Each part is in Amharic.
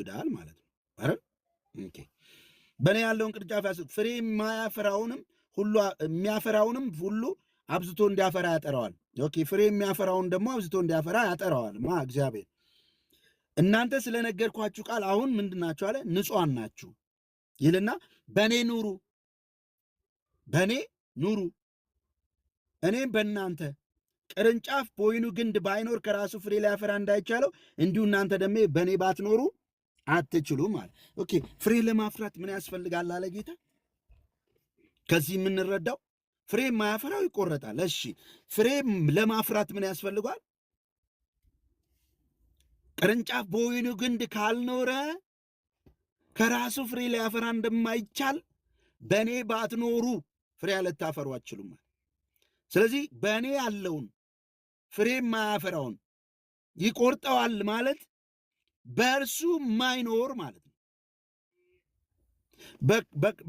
ያስወግዳል ማለት ነው አይደል? ኦኬ። በእኔ ያለውን ቅርንጫፍ ፍሬ የማያፈራውንም ሁሉ የሚያፈራውንም ሁሉ አብዝቶ እንዲያፈራ ያጠረዋል። ኦኬ። ፍሬ የሚያፈራውን ደግሞ አብዝቶ እንዲያፈራ ያጠረዋል እግዚአብሔር። እናንተ ስለነገርኳችሁ ቃል አሁን ምንድን ናችሁ አለ? ንጹሐን ናችሁ ይልና በእኔ ኑሩ፣ በእኔ ኑሩ እኔም በእናንተ። ቅርንጫፍ በወይኑ ግንድ ባይኖር ከራሱ ፍሬ ሊያፈራ እንዳይቻለው እንዲሁ እናንተ ደግሞ በእኔ ባትኖሩ አትችሉም አለ። ኦኬ። ፍሬ ለማፍራት ምን ያስፈልጋል አለ ጌታ። ከዚህ የምንረዳው ፍሬ የማያፈራው ይቆረጣል። እሺ፣ ፍሬ ለማፍራት ምን ያስፈልጓል? ቅርንጫፍ በወይኑ ግንድ ካልኖረ ከራሱ ፍሬ ሊያፈራ እንደማይቻል በእኔ ባትኖሩ ፍሬ ልታፈሩ አትችሉም። ስለዚህ በእኔ ያለውን ፍሬ የማያፈራውን ይቆርጠዋል ማለት በእርሱ የማይኖር ማለት ነው።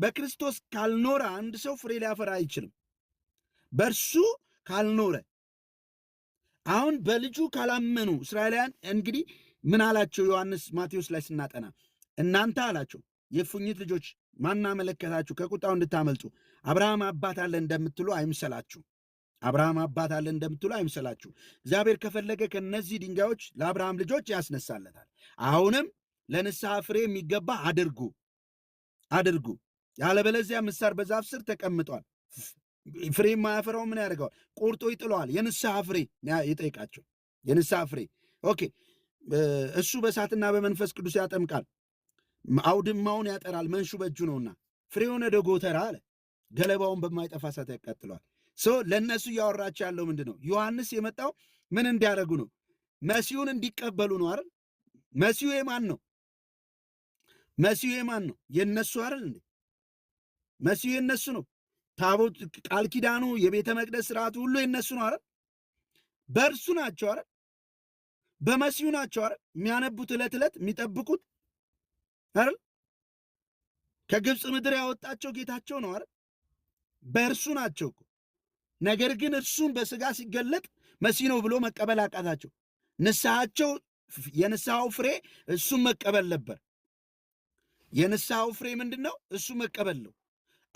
በክርስቶስ ካልኖረ አንድ ሰው ፍሬ ሊያፈራ አይችልም። በእርሱ ካልኖረ አሁን በልጁ ካላመኑ እስራኤላውያን እንግዲህ ምን አላቸው? ዮሐንስ ማቴዎስ ላይ ስናጠና እናንተ አላቸው የእፉኝት ልጆች ማን አመለከታችሁ ከቁጣው እንድታመልጡ? አብርሃም አባት አለ እንደምትሉ አይምሰላችሁ። አብርሃም አባት አለ እንደምትሉ አይምሰላችሁ። እግዚአብሔር ከፈለገ ከነዚህ ድንጋዮች ለአብርሃም ልጆች ያስነሳለታል። አሁንም ለንስሐ ፍሬ የሚገባ አድርጉ። ያለበለዚያ ምሳር በዛፍ ስር ተቀምጧል። ፍሬ የማያፈራው ምን ያደርገዋል? ቆርጦ ይጥለዋል። የንስሐ ፍሬ ይጠይቃቸው። የንስሐ ፍሬ ኦኬ። እሱ በእሳትና በመንፈስ ቅዱስ ያጠምቃል፣ አውድማውን ያጠራል፣ መንሹ በእጁ ነውና ፍሬውን ወደ ጎተራ አለ፣ ገለባውን በማይጠፋ እሳት ያቃጥለዋል። ለእነሱ እያወራቸው ያለው ምንድን ነው? ዮሐንስ የመጣው ምን እንዲያደርጉ ነው? መሲሁን እንዲቀበሉ ነው አይደል? መሲሁ የማን ነው? መሲሁ የማን ነው? የነሱ አይደል እንዴ? መሲሁ የነሱ ነው። ታቦት፣ ቃል ኪዳኑ፣ የቤተ መቅደስ ስርዓቱ ሁሉ የነሱ ነው አይደል? በእርሱ ናቸው አይደል? በመሲሁ ናቸው አይደል? የሚያነቡት ዕለት ዕለት የሚጠብቁት አይደል? ከግብፅ ምድር ያወጣቸው ጌታቸው ነው አይደል? በእርሱ ናቸው እኮ። ነገር ግን እርሱን በስጋ ሲገለጥ መሲህ ነው ብሎ መቀበል አቃታቸው። ንስሐቸው፣ የንስሐው ፍሬ እሱን መቀበል ነበር። የንስሐው ፍሬ ምንድን ነው? እሱ መቀበል ነው።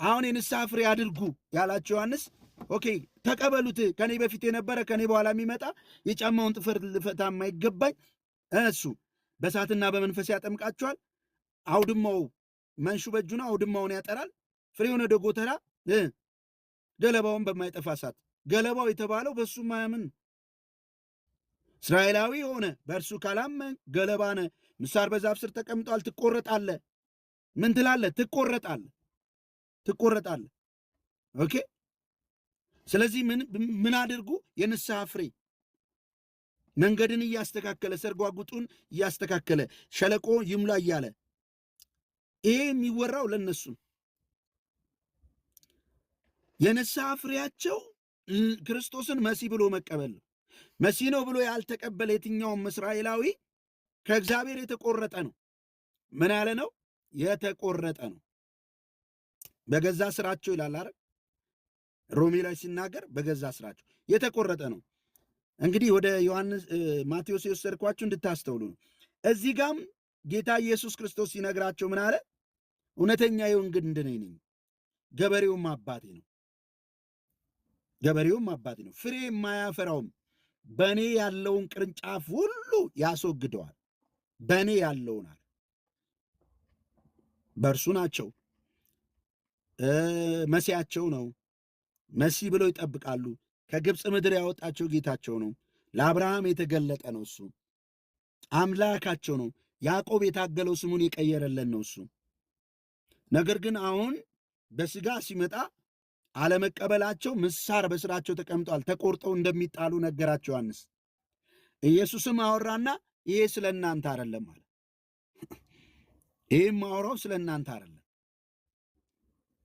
አሁን የንስሐ ፍሬ አድርጉ ያላቸው ዮሐንስ ኦኬ፣ ተቀበሉት። ከኔ በፊት የነበረ ከኔ በኋላ የሚመጣ የጫማውን ጥፍር ልፈታ የማይገባኝ እሱ በእሳትና በመንፈስ ያጠምቃቸዋል። አውድማው መንሹ በእጁ ነው፣ አውድማውን ያጠራል፣ ፍሬውን ወደ ጎተራ፣ ገለባውን በማይጠፋ እሳት። ገለባው የተባለው በእሱ ማያምን እስራኤላዊ ሆነ በእርሱ ካላመን ገለባ ነህ። ምሳር በዛፍ ስር ተቀምጧል፣ ትቆረጣለህ። ምን ትላለህ? ትቆረጣለህ። ኦኬ። ስለዚህ ምን አድርጉ? የንስሐ ፍሬ መንገድን እያስተካከለ ሰርጓጉጡን እያስተካከለ ሸለቆ ይሙላ እያለ ይሄ የሚወራው ለነሱ የንስሐ ፍሬያቸው ክርስቶስን መሲህ ብሎ መቀበል ነው። መሲህ ነው ብሎ ያልተቀበለ የትኛውም እስራኤላዊ ከእግዚአብሔር የተቆረጠ ነው። ምን ያለ ነው? የተቆረጠ ነው። በገዛ ስራቸው ይላል አይደል? ሮሜ ላይ ሲናገር በገዛ ስራቸው የተቆረጠ ነው። እንግዲህ ወደ ማቴዎስ የወሰድኳችሁ እንድታስተውሉ ነው። እዚህ ጋም ጌታ ኢየሱስ ክርስቶስ ሲነግራቸው ምን አለ? እውነተኛ የወይን ግንድ እኔ ነኝ፣ ገበሬውም አባቴ ነው። ፍሬ የማያፈራውም በእኔ ያለውን ቅርንጫፍ ሁሉ ያስወግደዋል። በእኔ ያለውን አለ። በእርሱ ናቸው፣ መሲያቸው ነው። መሲህ ብለው ይጠብቃሉ። ከግብፅ ምድር ያወጣቸው ጌታቸው ነው። ለአብርሃም የተገለጠ ነው። እሱ አምላካቸው ነው። ያዕቆብ የታገለው ስሙን የቀየረለን ነው እሱ። ነገር ግን አሁን በሥጋ ሲመጣ አለመቀበላቸው ምሳር በስራቸው ተቀምጧል፣ ተቆርጠው እንደሚጣሉ ነገራቸው ዮሐንስ። ኢየሱስም አወራና ይሄ ስለ እናንተ አይደለም አለ። ይህም ማወራው ስለ እናንተ አይደለም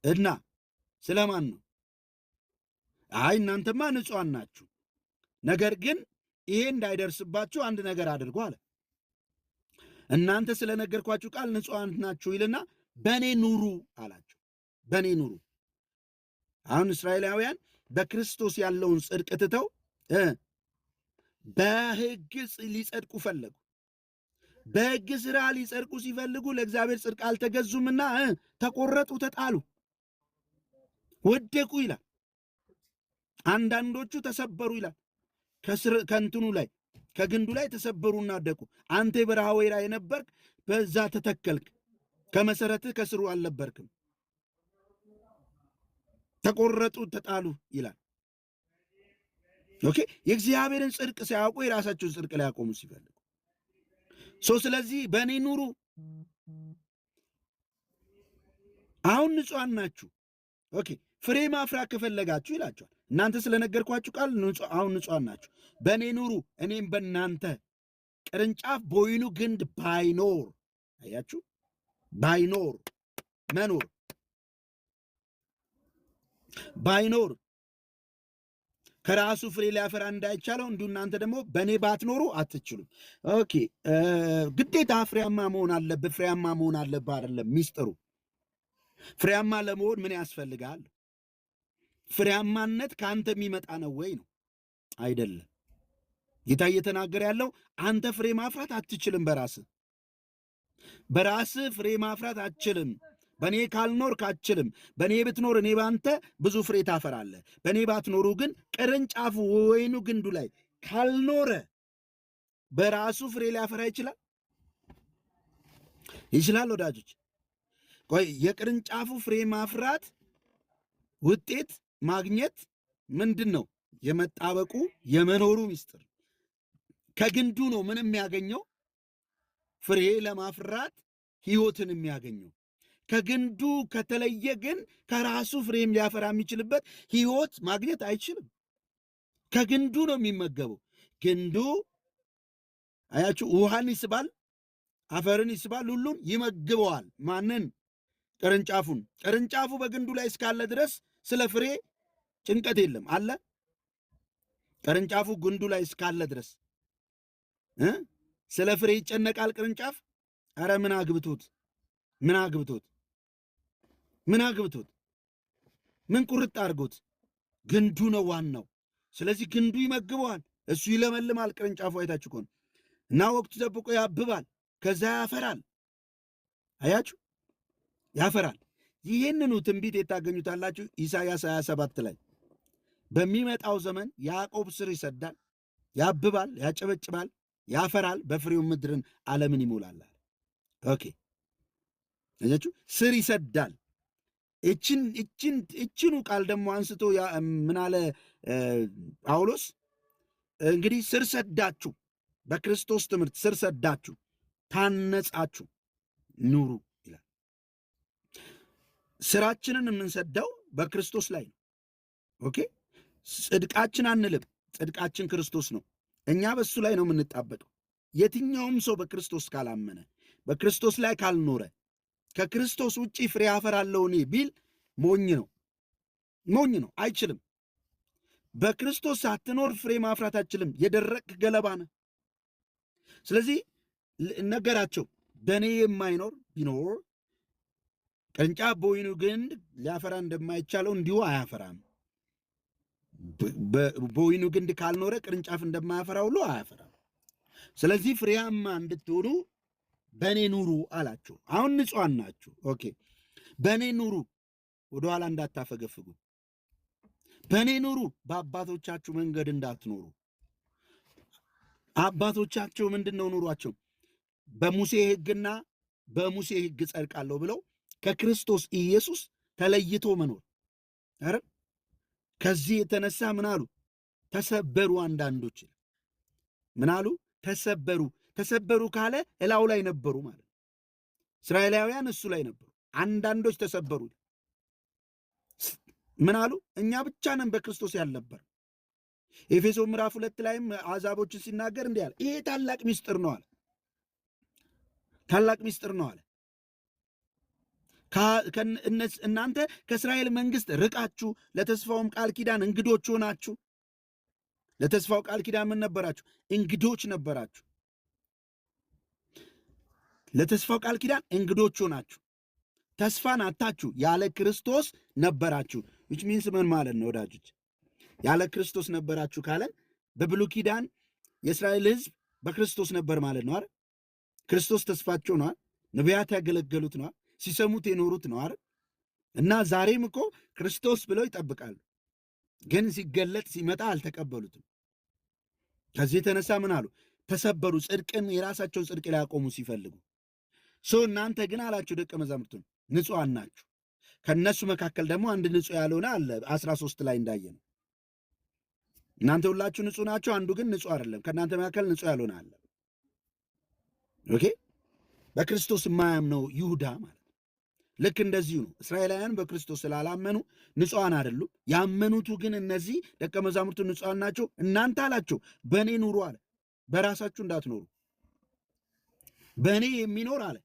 እና ስለማን ነው? አይ እናንተማ ንጹሐን ናችሁ፣ ነገር ግን ይሄ እንዳይደርስባችሁ አንድ ነገር አድርጎ አለ። እናንተ ስለነገርኳችሁ ቃል ንጹሐን ናችሁ ይልና በእኔ ኑሩ አላቸው። በእኔ ኑሩ። አሁን እስራኤላውያን በክርስቶስ ያለውን ጽድቅ ትተው በሕግ ሊጸድቁ ፈለጉ። በሕግ ሥራ ሊጸድቁ ሲፈልጉ ለእግዚአብሔር ጽድቅ አልተገዙምና ተቆረጡ፣ ተጣሉ፣ ወደቁ ይላል። አንዳንዶቹ ተሰበሩ ይላል። ከእንትኑ ላይ ከግንዱ ላይ ተሰበሩና ወደቁ። አንተ የበረሃ ወይራ የነበርክ በዛ ተተከልክ፣ ከመሰረትህ ከስሩ አልነበርክም። ተቆረጡ፣ ተጣሉ ይላል። ኦኬ። የእግዚአብሔርን ጽድቅ ሳያውቁ የራሳቸውን ጽድቅ ላይ ያቆሙ ሲፈልጉ ስለዚህ በእኔ ኑሩ። አሁን ንጹሐን ናችሁ። ኦኬ። ፍሬ ማፍራት ከፈለጋችሁ ይላችኋል። እናንተ ስለነገርኳችሁ ቃል አሁን ንጹሐን ናችሁ። በእኔ ኑሩ እኔም በእናንተ። ቅርንጫፍ በወይኑ ግንድ ባይኖር፣ አያችሁ፣ ባይኖር መኖር ባይኖር ከራሱ ፍሬ ሊያፈራ እንዳይቻለው እንዲሁ እናንተ ደግሞ በእኔ ባትኖሩ አትችሉም። ኦኬ። ግዴታ ፍሬያማ መሆን አለብህ፣ ፍሬያማ መሆን አለብህ አይደለም ሚስጥሩ። ፍሬያማ ለመሆን ምን ያስፈልጋል? ፍሬያማነት ከአንተ የሚመጣ ነው ወይ ነው? አይደለም። ጌታ እየተናገረ ያለው አንተ ፍሬ ማፍራት አትችልም። በራስህ ፍሬ ማፍራት አትችልም። በእኔ ካልኖርክ አትችልም። በእኔ ብትኖር እኔ ባንተ ብዙ ፍሬ ታፈራለህ። በእኔ ባትኖሩ ግን ቅርንጫፉ ወይኑ ግንዱ ላይ ካልኖረ በራሱ ፍሬ ሊያፈራ ይችላል? ይችላል? ወዳጆች ቆይ፣ የቅርንጫፉ ፍሬ ማፍራት ውጤት ማግኘት ምንድን ነው? የመጣበቁ የመኖሩ ምስጢር ከግንዱ ነው። ምን የሚያገኘው? ፍሬ ለማፍራት ህይወትን የሚያገኘው። ከግንዱ ከተለየ ግን ከራሱ ፍሬም ሊያፈራ የሚችልበት ህይወት ማግኘት አይችልም። ከግንዱ ነው የሚመገበው። ግንዱ አያችሁ፣ ውሃን ይስባል፣ አፈርን ይስባል፣ ሁሉን ይመግበዋል። ማንን? ቅርንጫፉን። ቅርንጫፉ በግንዱ ላይ እስካለ ድረስ ስለ ፍሬ ጭንቀት የለም አለ። ቅርንጫፉ ግንዱ ላይ እስካለ ድረስ ስለ ፍሬ ይጨነቃል ቅርንጫፍ? አረ ምን አግብቶት ምን ቁርጥ አድርጎት? ግንዱ ነው ዋናው። ስለዚህ ግንዱ ይመግበዋል፣ እሱ ይለመልማል። ቅርንጫፉ አይታችሁ ከሆነ እና ወቅቱ ጠብቆ ያብባል፣ ከዛ ያፈራል። አያችሁ፣ ያፈራል። ይህንኑ ትንቢት የታገኙታላችሁ ኢሳይያስ 27 ላይ በሚመጣው ዘመን ያዕቆብ ስር ይሰዳል፣ ያብባል፣ ያጨበጭባል፣ ያፈራል፣ በፍሬው ምድርን ዓለምን ይሞላል። ኦኬ። አያችሁ፣ ስር ይሰዳል። እችኑ ቃል ደግሞ አንስቶ ምን አለ ጳውሎስ? እንግዲህ ስር ሰዳችሁ፣ በክርስቶስ ትምህርት ስር ሰዳችሁ ታነጻችሁ ኑሩ ይላል። ስራችንን የምንሰዳው በክርስቶስ ላይ ነው። ኦኬ። ጽድቃችን አንልም፣ ጽድቃችን ክርስቶስ ነው። እኛ በሱ ላይ ነው የምንጣበቀው። የትኛውም ሰው በክርስቶስ ካላመነ፣ በክርስቶስ ላይ ካልኖረ፣ ከክርስቶስ ውጭ ፍሬ አፈራለሁ እኔ ቢል ሞኝ ነው፣ አይችልም። በክርስቶስ ሳትኖር ፍሬ ማፍራት አትችልም። የደረቅ ገለባ ነህ። ስለዚህ ነገራቸው፣ በእኔ የማይኖር ቢኖር ቅርንጫፍ በወይኑ ግንድ ሊያፈራ እንደማይቻለው እንዲሁ አያፈራም። በወይኑ ግንድ ካልኖረ ቅርንጫፍ እንደማያፈራ ሁሉ አያፈራም። ስለዚህ ፍሬያማ እንድትሆኑ በእኔ ኑሩ አላቸው። አሁን ንጹሐን ናችሁ። ኦኬ። በእኔ ኑሩ፣ ወደኋላ እንዳታፈገፍጉ። በእኔ ኑሩ፣ በአባቶቻችሁ መንገድ እንዳትኖሩ። አባቶቻቸው ምንድን ነው ኑሯቸው? በሙሴ ሕግና በሙሴ ሕግ ጸድቃለሁ ብለው ከክርስቶስ ኢየሱስ ተለይቶ መኖር። ኧረ ከዚህ የተነሳ ምን አሉ? ተሰበሩ። አንዳንዶች ምን አሉ? ተሰበሩ ካለ እላው ላይ ነበሩ ማለት ነው። እስራኤላውያን እሱ ላይ ነበሩ። አንዳንዶች ተሰበሩ። ምን አሉ? እኛ ብቻ ነን በክርስቶስ ያልነበር። ኤፌሶ ምዕራፍ 2 ላይም አሕዛቦችን ሲናገር እንዲህ አለ፣ ይሄ ታላቅ ምስጢር ነው አለ። ታላቅ ምስጢር ነው አለ። እናንተ ከእስራኤል መንግስት ርቃችሁ ለተስፋውም ቃል ኪዳን እንግዶች ሆናችሁ። ለተስፋው ቃል ኪዳን ምን ነበራችሁ? እንግዶች ነበራችሁ። ለተስፋው ቃል ኪዳን እንግዶች ሆናችሁ ተስፋን አታችሁ ያለ ክርስቶስ ነበራችሁ። ዊች ሚንስ ምን ማለት ነው ወዳጆች? ያለ ክርስቶስ ነበራችሁ ካለን በብሉይ ኪዳን የእስራኤል ሕዝብ በክርስቶስ ነበር ማለት ነው አይደል? ክርስቶስ ተስፋቸው ነው። ነቢያት ያገለገሉት ነው። ሲሰሙት የኖሩት ነው አይደል? እና ዛሬም እኮ ክርስቶስ ብለው ይጠብቃሉ፣ ግን ሲገለጥ ሲመጣ አልተቀበሉትም። ከዚህ የተነሳ ምን አሉ? ተሰበሩ። ጽድቅን የራሳቸውን ጽድቅ ሊያቆሙ ሲፈልጉ እናንተ ግን አላቸው ደቀ መዛሙርቱን ንጹሐን ናችሁ። ከእነሱ መካከል ደግሞ አንድ ንጹሕ ያልሆነ አለ 13 ላይ እንዳየ ነው። እናንተ ሁላችሁ ንጹሕ ናችሁ፣ አንዱ ግን ንጹሕ አይደለም። ከእናንተ መካከል ንጹሕ ያልሆነ አለ። ኦኬ፣ በክርስቶስ የማያምነው ይሁዳ ማለት ነው። ልክ እንደዚሁ ነው። እስራኤላውያን በክርስቶስ ስላላመኑ ንጹሐን አይደሉም። ያመኑቱ ግን እነዚህ ደቀ መዛሙርቱ ንጹሐን ናቸው። እናንተ አላቸው በእኔ ኑሩ አለ፣ በራሳችሁ እንዳትኖሩ። በእኔ የሚኖር አለ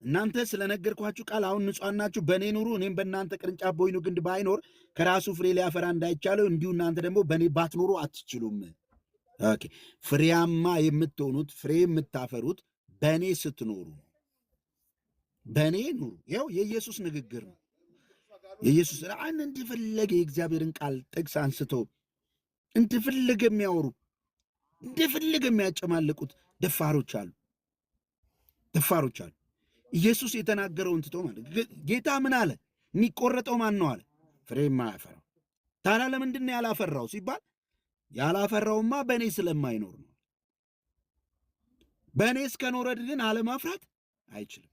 እናንተ ስለነገርኳችሁ ቃል አሁን ንጹሐን ናችሁ፣ በእኔ ኑሩ። እኔም በእናንተ ቅርንጫፍ በወይኑ ግንድ ባይኖር ከራሱ ፍሬ ሊያፈራ እንዳይቻለው እንዲሁ እናንተ ደግሞ በእኔ ባትኖሩ አትችሉም። ኦኬ፣ ፍሬያማ የምትሆኑት ፍሬ የምታፈሩት በእኔ ስትኖሩ፣ በእኔ ኑሩ። ያው የኢየሱስ ንግግር ነው። የኢየሱስ ራን እንደፈለገ የእግዚአብሔርን ቃል ጥቅስ አንስቶ እንደፈለገ የሚያወሩ እንደፈለገ የሚያጨማልቁት ደፋሮች አሉ። ኢየሱስ የተናገረውን ትቶ ማለት ጌታ ምን አለ? የሚቆረጠው ማን ነው አለ? ፍሬ የማያፈራው። ታዲያ ለምንድን ነው ያላፈራው ሲባል ያላፈራውማ በእኔ ስለማይኖር ነው። በእኔ እስከኖረ ግን አለማፍራት አይችልም።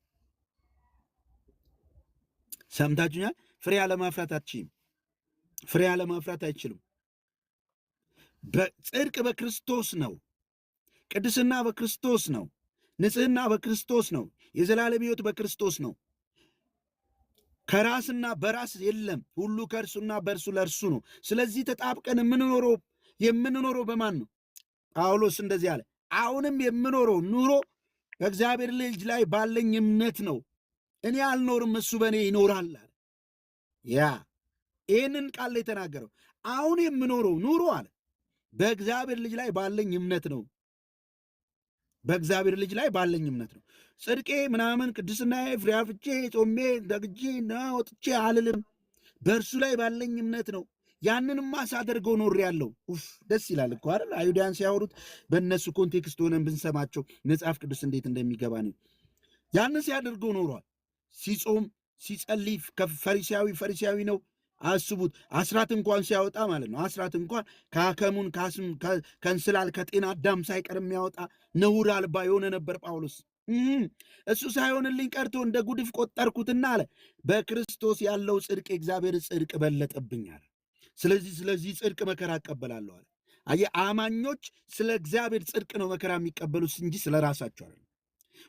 ሰምታችሁኛል? ፍሬ አለማፍራት አትችይም። ፍሬ አለማፍራት አይችልም። ጽድቅ በክርስቶስ ነው። ቅድስና በክርስቶስ ነው። ንጽህና በክርስቶስ ነው። የዘላለም ሕይወት በክርስቶስ ነው። ከራስና በራስ የለም። ሁሉ ከእርሱና በእርሱ ለእርሱ ነው። ስለዚህ ተጣብቀን የምንኖረው በማን ነው? ጳውሎስ እንደዚህ አለ፣ አሁንም የምኖረው ኑሮ በእግዚአብሔር ልጅ ላይ ባለኝ እምነት ነው። እኔ አልኖርም፣ እሱ በእኔ ይኖራል አለ። ይህንን ቃል የተናገረው አሁን የምኖረው ኑሮ አለ በእግዚአብሔር ልጅ ላይ ባለኝ እምነት ነው። በእግዚአብሔር ልጅ ላይ ባለኝ እምነት ነው። ጽድቄ ምናምን ቅድስናዬ ፍሬ አፍርቼ ጾሜ ደግጄ ወጥቼ አልልም። በእርሱ ላይ ባለኝ እምነት ነው። ያንንማ ሳደርገው ኖሬአለሁ። ደስ ይላል እኮ አይደል? አይሁዳውያን ሲያወሩት በእነሱ ኮንቴክስት ሆነን ብንሰማቸው መጽሐፍ ቅዱስ እንዴት እንደሚገባ ነው። ያንን ሲያደርገው ኖሯል። ሲጾም ሲጸልይ ፈሪሳዊ ነው። አስቡት። አስራት እንኳን ሲያወጣ ማለት ነው። አስራት እንኳን ከአከሙን ከእንስላል ከጤና አዳም ሳይቀር የሚያወጣ ነውር አልባ የሆነ ነበር ጳውሎስ። እሱ ሳይሆንልኝ ቀርቶ እንደ ጉድፍ ቆጠርኩትና አለ በክርስቶስ ያለው ጽድቅ የእግዚአብሔር ጽድቅ በለጠብኝ አለ። ስለዚህ ጽድቅ መከራ እቀበላለሁ አለ። አየህ፣ አማኞች ስለ እግዚአብሔር ጽድቅ ነው መከራ የሚቀበሉት እንጂ ስለ ራሳቸው አይደለም።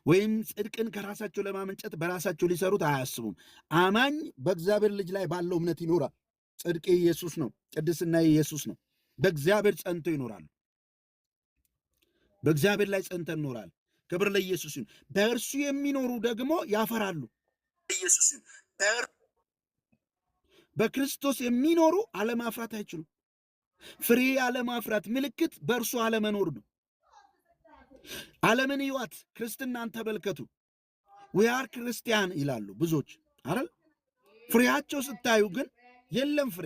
ወይም ጽድቅን ከራሳቸው ለማመንጨት በራሳቸው ሊሰሩት አያስቡም። አማኝ በእግዚአብሔር ልጅ ላይ ባለው እምነት ይኖራል። ጽድቅ ኢየሱስ ነው። ቅድስና ኢየሱስ ነው። በእግዚአብሔር ጸንቶ ይኖራሉ። በእግዚአብሔር ላይ ጸንተን እንኖራለን። ክብር ለኢየሱስ ይሁን። በእርሱ የሚኖሩ ደግሞ ያፈራሉ። በክርስቶስ የሚኖሩ አለማፍራት አይችሉም። ፍሬ አለማፍራት ምልክት በእርሱ አለመኖር ነው። ዓለምን ይዋት፣ ክርስትናን ተመልከቱ። ዊአር ክርስቲያን ይላሉ ብዙዎች አይደል? ፍሬያቸው ስታዩ ግን የለም ፍሬ፣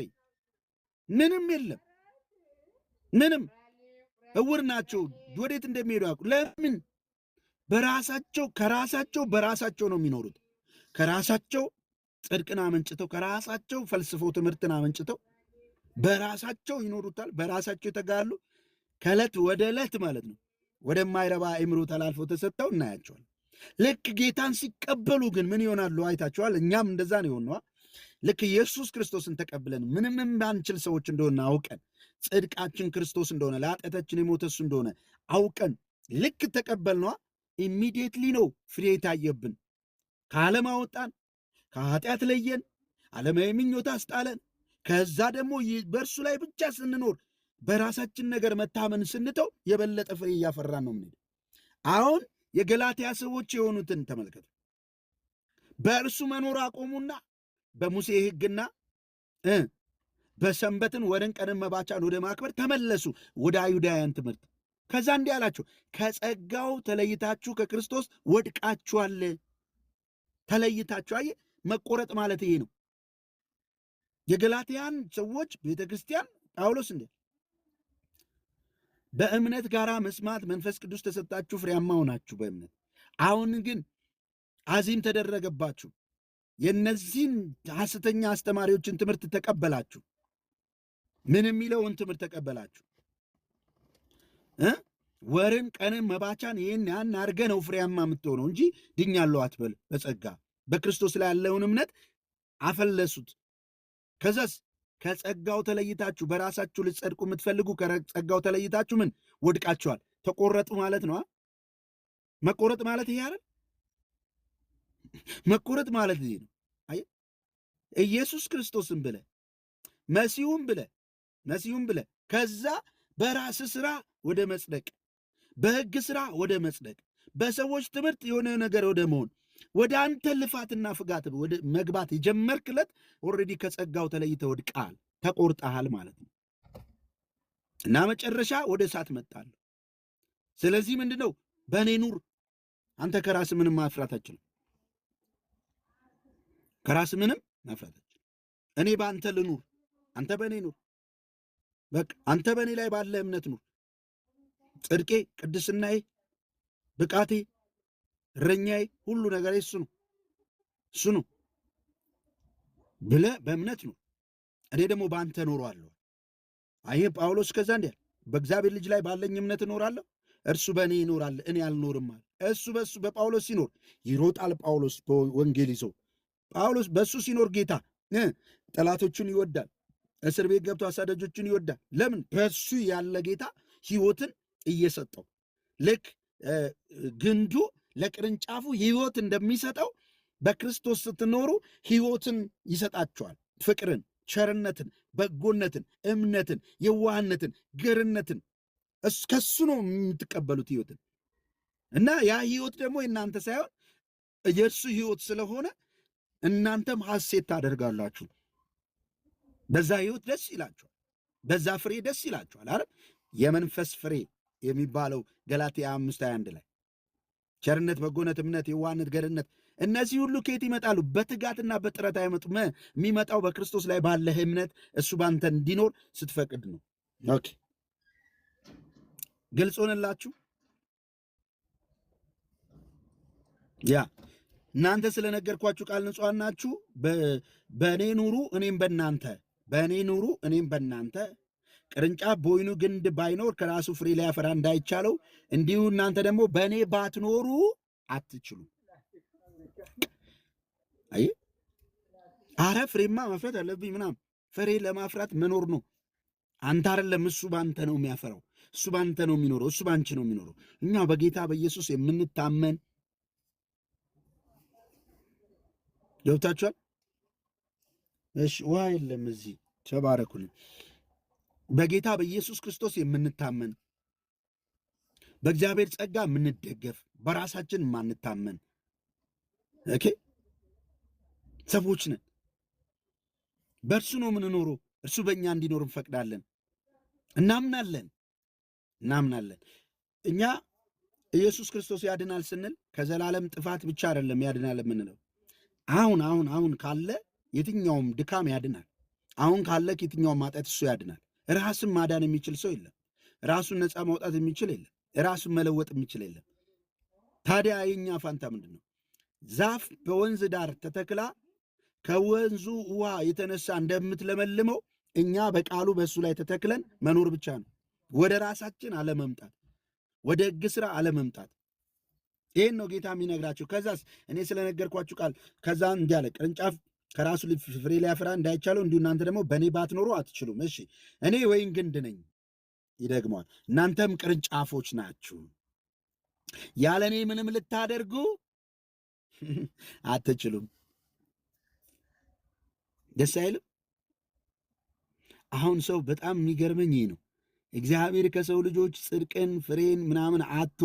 ምንም የለም። ምንም እውር ናቸው። ወዴት እንደሚሄዱ ያውቁ። ለምን? በራሳቸው ነው የሚኖሩት። ከራሳቸው ጽድቅን አመንጭተው፣ ከራሳቸው ፈልስፈው ትምህርትን አመንጭተው በራሳቸው ይኖሩታል። በራሳቸው ይተጋሉ። ከዕለት ወደ ዕለት ማለት ነው ወደማይረባ አእምሮ ተላልፈው ተሰጥተው እናያቸዋል። ልክ ጌታን ሲቀበሉ ግን ምን ይሆናሉ? አይታቸዋል። እኛም እንደዛ ነው የሆነዋ። ልክ ኢየሱስ ክርስቶስን ተቀብለን ምንም ባንችል ሰዎች እንደሆነ አውቀን ጽድቃችን ክርስቶስ እንደሆነ ለኃጢአታችን የሞተ እሱ እንደሆነ አውቀን ልክ ተቀበልነዋ። ኢሚዲየትሊ ነው ፍሬ የታየብን። ከዓለም አወጣን፣ ከኃጢአት ለየን፣ ዓለማዊ ምኞት አስጣለን። ከዛ ደግሞ በእርሱ ላይ ብቻ ስንኖር በራሳችን ነገር መታመን ስንተው የበለጠ ፍሬ እያፈራን ነው የምንሄደው። አሁን የገላትያ ሰዎች የሆኑትን ተመልከቱ። በእርሱ መኖር አቆሙና በሙሴ ሕግና በሰንበትን ወርን ቀንን መባቻን ወደ ማክበር ተመለሱ፣ ወደ አይሁዳውያን ትምህርት። ከዛ እንዲህ አላቸው፣ ከጸጋው ተለይታችሁ ከክርስቶስ ወድቃችኋል። ተለይታችሁ። አየህ፣ መቆረጥ ማለት ይሄ ነው። የገላትያን ሰዎች ቤተ ክርስቲያን ጳውሎስ እንዴ በእምነት ጋር መስማት መንፈስ ቅዱስ ተሰጣችሁ ፍሬያማ ሆናችሁ በእምነት አሁን ግን አዚም ተደረገባችሁ። የእነዚህን ሐሰተኛ አስተማሪዎችን ትምህርት ተቀበላችሁ። ምን የሚለውን ትምህርት ተቀበላችሁ? ወርን፣ ቀንን፣ መባቻን ይህን ያን አድርገህ ነው ፍሬያማ የምትሆነው እንጂ ድኛለሁ አትበል። በጸጋ በክርስቶስ ላይ ያለውን እምነት አፈለሱት። ከዛስ ከጸጋው ተለይታችሁ በራሳችሁ ልትጸድቁ የምትፈልጉ ከጸጋው ተለይታችሁ ምን ወድቃችኋል? ተቆረጡ ማለት ነው። መቆረጥ ማለት ይሄ አይደል? መቆረጥ ማለት ይሄ ነው። አይ ኢየሱስ ክርስቶስን ብለህ መሲሁን ብለህ ከዛ በራስ ስራ ወደ መጽደቅ፣ በሕግ ስራ ወደ መጽደቅ፣ በሰዎች ትምህርት የሆነ ነገር ወደ መሆን፣ ወደ አንተ ልፋትና ፍጋት ወደ መግባት የጀመርክለት ኦልሬዲ ከጸጋው ተለይተህ ወድቀሃል፣ ተቆርጠሃል ማለት ነው። እና መጨረሻ ወደ እሳት መጣለሁ። ስለዚህ ምንድን ነው? በእኔ ኑር። አንተ ከራስ ምንም ማፍራት አትችልም። ከራስ ምንም ማፍራት አትችልም። እኔ በአንተ ልኑር፣ አንተ በእኔ ኑር። በቃ አንተ በእኔ ላይ ባለ እምነት ኑር። ጽድቄ፣ ቅድስናዬ፣ ብቃቴ፣ እረኛዬ፣ ሁሉ ነገር እሱ ነው ብለህ በእምነት ኑር። እኔ ደግሞ በአንተ እኖራለሁ። ይህ ጳውሎስ ከዛ እንዲያል በእግዚአብሔር ልጅ ላይ ባለኝ እምነት እኖራለሁ፣ እርሱ በእኔ ይኖራል፣ እኔ አልኖርም አለ። እሱ በሱ በጳውሎስ ሲኖር ይሮጣል። ጳውሎስ በወንጌል ይዞ ጳውሎስ በሱ ሲኖር ጌታ ጠላቶቹን ይወዳል። እስር ቤት ገብቶ አሳዳጆቹን ይወዳል። ለምን? በሱ ያለ ጌታ ሕይወትን እየሰጠው ልክ ግንዱ ለቅርንጫፉ ሕይወት እንደሚሰጠው በክርስቶስ ስትኖሩ ሕይወትን ይሰጣቸዋል። ፍቅርን፣ ቸርነትን፣ በጎነትን፣ እምነትን፣ የዋህነትን፣ ገርነትን ከሱ ነው የምትቀበሉት ሕይወትን። እና ያ ሕይወት ደግሞ የእናንተ ሳይሆን የእሱ ሕይወት ስለሆነ እናንተም ሐሴት ታደርጋላችሁ። በዛ ሕይወት ደስ ይላችኋል። በዛ ፍሬ ደስ ይላችኋል። አረ የመንፈስ ፍሬ የሚባለው ገላትያ 5:21 ላይ ቸርነት፣ በጎነት፣ እምነት፣ የዋህነት፣ ገርነት እነዚህ ሁሉ ከየት ይመጣሉ? በትጋትና በጥረት አይመጡም። የሚመጣው በክርስቶስ ላይ ባለህ እምነት እሱ ባንተ እንዲኖር ስትፈቅድ ነው። ኦኬ ግልጽ ሆነላችሁ? ያ እናንተ ስለነገርኳችሁ ቃል ንጹሐን ናችሁ። በእኔ ኑሩ እኔም በእናንተ በእኔ ኑሩ እኔም በእናንተ። ቅርንጫፍ በወይኑ ግንድ ባይኖር ከራሱ ፍሬ ሊያፈራ እንዳይቻለው እንዲሁ እናንተ ደግሞ በእኔ ባትኖሩ አትችሉም። አይ አረ ፍሬማ ማፍራት አለብኝ ምናምን። ፍሬ ለማፍራት መኖር ነው። አንተ አይደለም፣ እሱ ባንተ ነው የሚያፈራው። እሱ ባንተ ነው የሚኖረው። እሱ ባንቺ ነው የሚኖረው። እኛ በጌታ በኢየሱስ የምንታመን ገብታችኋል? እሺ ውሃ የለም እዚህ ተባረኩልኝ። በጌታ በኢየሱስ ክርስቶስ የምንታመን በእግዚአብሔር ጸጋ የምንደገፍ በራሳችን የማንታመን ኦኬ ሰዎች ነን። በእርሱ ነው የምንኖረው። እርሱ በእኛ እንዲኖር እንፈቅዳለን። እናምናለን። እኛ ኢየሱስ ክርስቶስ ያድናል ስንል ከዘላለም ጥፋት ብቻ አይደለም ያድናል የምንለው። አሁን ካለ የትኛውም ድካም ያድናል። አሁን ካለ የትኛውም ማጣት እሱ ያድናል። ራስን ማዳን የሚችል ሰው የለም። ራሱን ነፃ ማውጣት የሚችል የለም። ራሱን መለወጥ የሚችል የለም። ታዲያ የኛ ፋንታ ምንድን ነው? ዛፍ በወንዝ ዳር ተተክላ ከወንዙ ውሃ የተነሳ እንደምትለመልመው እኛ በቃሉ በእሱ ላይ ተተክለን መኖር ብቻ ነው። ወደ ራሳችን አለመምጣት፣ ወደ ሕግ ሥራ አለመምጣት። ይህን ነው ጌታ የሚነግራቸው። ከዛስ እኔ ስለነገርኳችሁ ቃል ከዛ እንዲህ አለ፣ ቅርንጫፍ ከራሱ ፍሬ ሊያፈራ እንዳይቻለው እንዲሁ እናንተ ደግሞ በእኔ ባትኖሩ አትችሉም። እሺ እኔ ወይን ግንድ ነኝ፣ ይደግመዋል፣ እናንተም ቅርንጫፎች ናችሁ። ያለ እኔ ምንም ልታደርጉ አትችሉም። ደስ አይልም? አሁን ሰው በጣም የሚገርመኝ ይህ ነው። እግዚአብሔር ከሰው ልጆች ጽድቅን ፍሬን ምናምን አቶ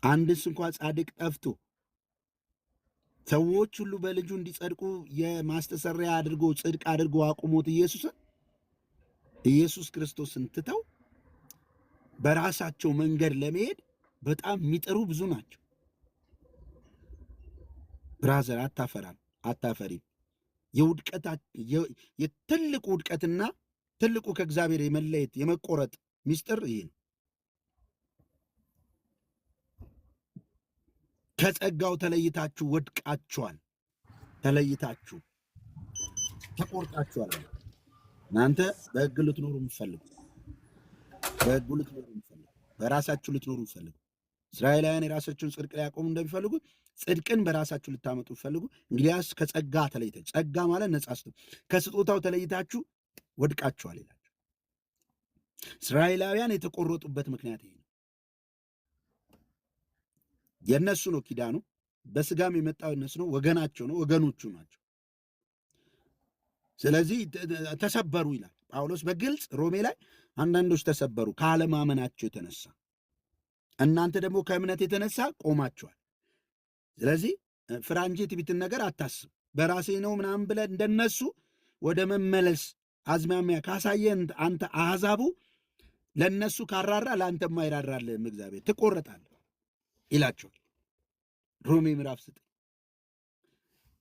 አንድስ እንኳ ጻድቅ ጠፍቶ ሰዎች ሁሉ በልጁ እንዲጸድቁ የማስተሰሪያ አድርጎ ጽድቅ አድርጎ አቁሞት ኢየሱስ ክርስቶስን ትተው በራሳቸው መንገድ ለመሄድ በጣም የሚጠሩ ብዙ ናቸው። ብራዘር አታፈሪም። የትልቁ ውድቀትና ትልቁ ከእግዚአብሔር የመለየት የመቆረጥ ሚስጥር ይህ ነው። ከጸጋው ተለይታችሁ ወድቃችኋል፣ ተለይታችሁ ተቆርጣችኋል። እናንተ በሕግ ልትኖሩ የምትፈልጉ በሕጉ ልትኖሩ የምትፈልጉ በራሳችሁ ልትኖሩ የምትፈልጉ እስራኤላውያን የራሳቸውን ጽድቅ ሊያቆሙ እንደሚፈልጉ ጽድቅን በራሳችሁ ልታመጡ ፈልጉ። እንግዲያስ ከጸጋ ተለይታችሁ፣ ጸጋ ማለት ነጻ ስጡ፣ ከስጦታው ተለይታችሁ ወድቃችኋል ይላቸው። እስራኤላውያን የተቆረጡበት ምክንያት ይሄ ነው። የእነሱ ነው ኪዳኑ፣ በስጋም የመጣው እነሱ ነው፣ ወገናቸው ነው፣ ወገኖቹ ናቸው። ስለዚህ ተሰበሩ ይላል ጳውሎስ በግልጽ ሮሜ ላይ። አንዳንዶች ተሰበሩ ካለማመናቸው የተነሳ፣ እናንተ ደግሞ ከእምነት የተነሳ ቆማችኋል። ስለዚህ ፍራ እንጂ የትዕቢትን ነገር አታስብ። በራሴ ነው ምናምን ብለህ እንደነሱ ወደ መመለስ አዝማሚያ ካሳየን አንተ አሕዛቡ ለእነሱ ካራራ ለአንተማ አይራራልህም፣ እግዚአብሔር ትቆረጣለህ ይላቸዋል ሮሜ ምዕራፍ 9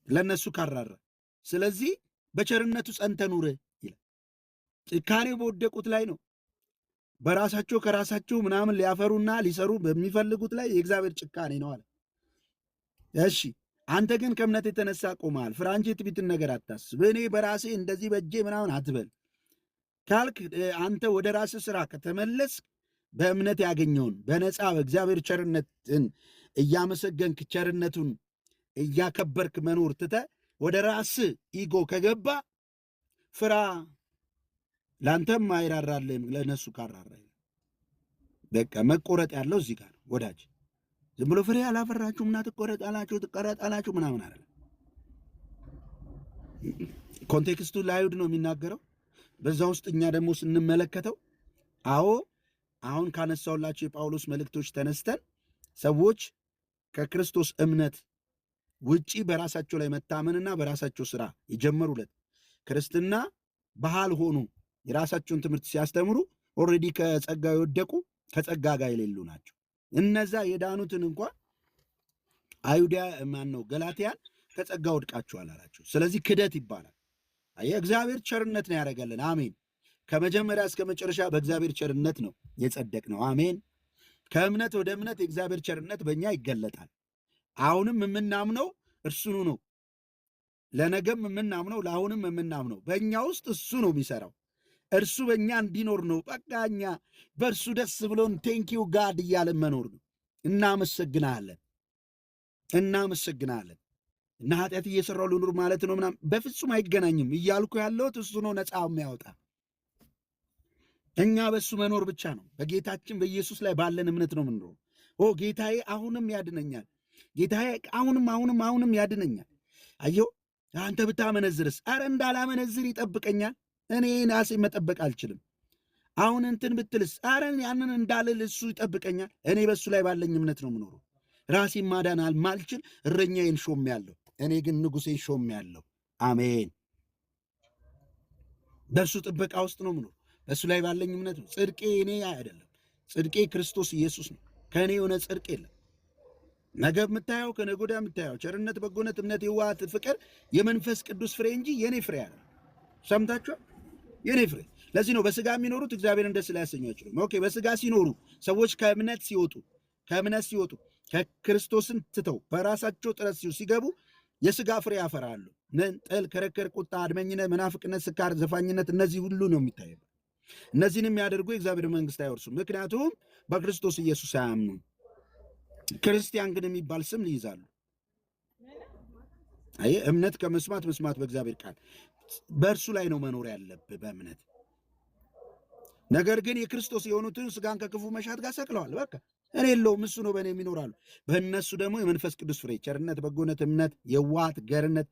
ለእነሱ ካራራ። ስለዚህ በቸርነቱ ጸንተ ኑር ይላል። ጭካኔው በወደቁት ላይ ነው። በራሳቸው ከራሳቸው ምናምን ሊያፈሩና ሊሰሩ በሚፈልጉት ላይ የእግዚአብሔር ጭካኔ ነው አለ። እሺ አንተ ግን ከእምነት የተነሳ ቆመሃል። ፍራ እንጂ የትዕቢትን ነገር አታስብ። እኔ በራሴ እንደዚህ በእጄ ምናምን አትበል ካልክ አንተ ወደ ራስህ ስራ ከተመለስ በእምነት ያገኘውን በነፃ በእግዚአብሔር ቸርነትን እያመሰገንክ ቸርነቱን እያከበርክ መኖር ትተህ ወደ ራስህ ኢጎ ከገባ ፍራ፣ ለአንተም አይራራልህም ለነሱ ካራራ። በቃ መቆረጥ ያለው እዚህ ጋር ወዳጅ። ዝም ብሎ ፍሬ አላፈራችሁም እና ትቆረጣላችሁ ምናምን አለ። ኮንቴክስቱ ለአይሁድ ነው የሚናገረው። በዛ ውስጥ እኛ ደግሞ ስንመለከተው አዎ አሁን ካነሳውላቸው የጳውሎስ መልእክቶች ተነስተን ሰዎች ከክርስቶስ እምነት ውጪ በራሳቸው ላይ መታመንና በራሳቸው ስራ የጀመሩለት ክርስትና ባህል ሆኑ የራሳቸውን ትምህርት ሲያስተምሩ ኦልሬዲ ከጸጋ የወደቁ ከጸጋ ጋር የሌሉ ናቸው። እነዛ የዳኑትን እንኳን አይሁዳ ማን ነው ገላትያን ከጸጋ ወድቃችኋል አላቸው። ስለዚህ ክደት ይባላል። የእግዚአብሔር ቸርነት ነው ያደረገልን። አሜን። ከመጀመሪያ እስከ መጨረሻ በእግዚአብሔር ቸርነት ነው የጸደቅ ነው። አሜን። ከእምነት ወደ እምነት የእግዚአብሔር ቸርነት በእኛ ይገለጣል። አሁንም የምናምነው እርሱኑ ነው። ለነገም የምናምነው ለአሁንም የምናምነው በእኛ ውስጥ እሱ ነው የሚሰራው። እርሱ በእኛ እንዲኖር ነው። በቃ እኛ በእርሱ ደስ ብሎን ቴንኪው ጋድ እያለን መኖር ነው። እናመሰግናለን እና ኃጢአት እየሰራው ልኑር ማለት ነው ምናምን በፍጹም አይገናኝም። እያልኩ ያለሁት እሱ ነው ነፃ የሚያወጣ። እኛ በእሱ መኖር ብቻ ነው። በጌታችን በኢየሱስ ላይ ባለን እምነት ነው የምንኖረው። ጌታዬ አሁንም ያድነኛል፣ ጌታዬ አሁንም ያድነኛል። አየው አንተ ብታመነዝርስ? አረ እንዳላመነዝር ይጠብቀኛል። እኔ ራሴ መጠበቅ አልችልም። አሁን እንትን ብትልስ? አረ ያንን እንዳልል እሱ ይጠብቀኛል። እኔ በእሱ ላይ ባለኝ እምነት ነው የምኖረው። ራሴን ማዳን ማልችል እረኛዬን ሾሜያለሁ፣ እኔ ግን ንጉሴን ሾሜያለሁ። አሜን። በእሱ ጥበቃ ውስጥ ነው የምኖረው። በእሱ ላይ ባለኝ እምነት ነው። ጽድቄ እኔ አይደለም፣ ጽድቄ ክርስቶስ ኢየሱስ ነው። ከእኔ የሆነ ጽድቅ የለም። ነገ የምታየው ከነገ ወዲያ የምታየው ቸርነት፣ በጎነት፣ እምነት፣ የዋሃት፣ ፍቅር የመንፈስ ቅዱስ ፍሬ እንጂ የኔ ፍሬ አለ። ሰምታችኋል? የኔ ፍሬ። ለዚህ ነው በስጋ የሚኖሩት እግዚአብሔርን ደስ ላያሰኙ አይችሉም። ኦኬ። በስጋ ሲኖሩ ሰዎች ከእምነት ሲወጡ ከክርስቶስን ትተው በራሳቸው ጥረት ሲገቡ የስጋ ፍሬ ያፈራሉ። ጥል፣ ክርክር፣ ቁጣ፣ አድመኝነት፣ መናፍቅነት፣ ስካር፣ ዘፋኝነት፣ እነዚህ ሁሉ ነው የሚታየው። እነዚህን የሚያደርጉ የእግዚአብሔር መንግስት አይወርሱም፣ ምክንያቱም በክርስቶስ ኢየሱስ አያምኑም። ክርስቲያን ግን የሚባል ስም ይይዛሉ። አየህ፣ እምነት ከመስማት መስማት በእግዚአብሔር ቃል። በእርሱ ላይ ነው መኖር ያለብህ በእምነት። ነገር ግን የክርስቶስ የሆኑትን ስጋን ከክፉ መሻት ጋር ሰቅለዋል። በቃ እኔ የለውም እሱ ነው በእኔ የሚኖራሉ። በእነሱ ደግሞ የመንፈስ ቅዱስ ፍሬ ቸርነት፣ በጎነት፣ እምነት፣ የዋሃት፣ ገርነት፣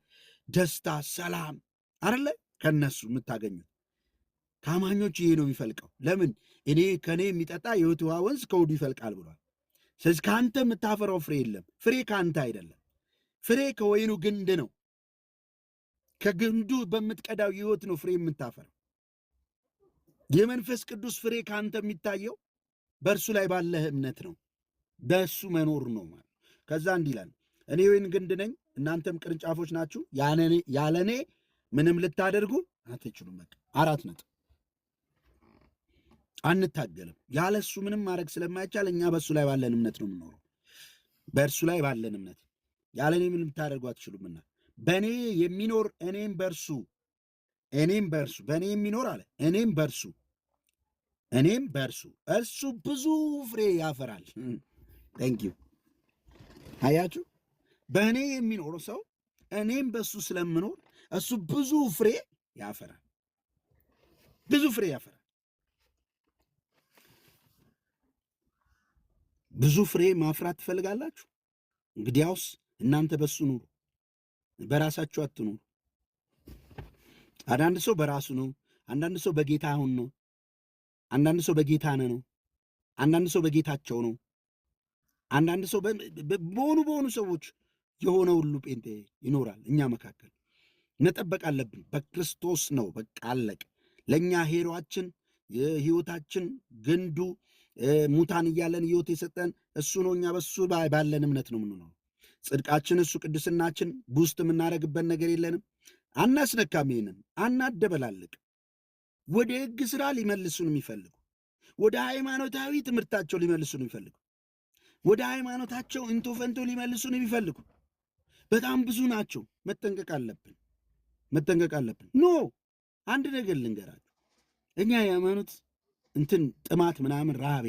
ደስታ፣ ሰላም አይደለ ከእነሱ የምታገኙት። ከአማኞች ይሄ ነው የሚፈልቀው። ለምን? እኔ ከእኔ የሚጠጣ የሕይወት ውሃ ወንዝ ከሆዱ ይፈልቃል ብሏል። ስለዚህ ከአንተ የምታፈራው ፍሬ የለም። ፍሬ ከአንተ አይደለም። ፍሬ ከወይኑ ግንድ ነው። ከግንዱ በምትቀዳው ሕይወት ነው ፍሬ የምታፈራው። የመንፈስ ቅዱስ ፍሬ ከአንተ የሚታየው በእርሱ ላይ ባለህ እምነት ነው። በእሱ መኖር ነው ማለት። ከዛ እንዲህ ይላል፣ እኔ ወይን ግንድ ነኝ፣ እናንተም ቅርንጫፎች ናችሁ። ያለ እኔ ምንም ልታደርጉ አትችሉም። በቃ 4 ነጥብ። አንታገልም። ያለ እሱ ምንም ማድረግ ስለማይቻል እኛ በእሱ ላይ ባለን እምነት ነው የምኖረው። በእርሱ ላይ ባለን እምነት ያለ እኔ ምንም ልታደርጉ አትችሉምና በእኔ የሚኖር እኔም በእርሱ በእኔ የሚኖር አለ እኔም በእርሱ እርሱ ብዙ ፍሬ ያፈራል። ቴንኪዩ። አያችሁ፣ በእኔ የሚኖር ሰው እኔም በእሱ ስለምኖር እሱ ብዙ ፍሬ ያፈራል። ብዙ ፍሬ ማፍራት ትፈልጋላችሁ? እንግዲያውስ እናንተ በሱ ኑሩ፣ በራሳችሁ አትኑሩ። አንዳንድ ሰው በራሱ ነው፣ አንዳንድ ሰው በጌታ አሁን ነው፣ አንዳንድ ሰው በጌታ ነው፣ አንዳንድ ሰው በጌታቸው ነው፣ አንዳንድ ሰው በሆኑ ሰዎች የሆነ ሁሉ ጴንጤ ይኖራል። እኛ መካከል መጠበቅ አለብን። በክርስቶስ ነው፣ በቃ አለቅ። ለእኛ ሄሯችን የህይወታችን ግንዱ ሙታን እያለን ህይወት የሰጠን እሱ ነው። እኛ በሱ ባለን እምነት ነው የምንኖረው። ጽድቃችን እሱ፣ ቅድስናችን ቡስት የምናደርግበት ነገር የለንም። አናስነካም፣ ይሄንን አናደበላልቅ። ወደ ህግ ስራ ሊመልሱን የሚፈልጉ ወደ ሃይማኖታዊ ትምህርታቸው ሊመልሱን የሚፈልጉ ወደ ሃይማኖታቸው እንቶ ፈንቶ ሊመልሱን የሚፈልጉ በጣም ብዙ ናቸው። መጠንቀቅ አለብን። ኖ አንድ ነገር ልንገራችሁ፣ እኛ የሃይማኖት እንትን ጥማት ምናምን ረሃብ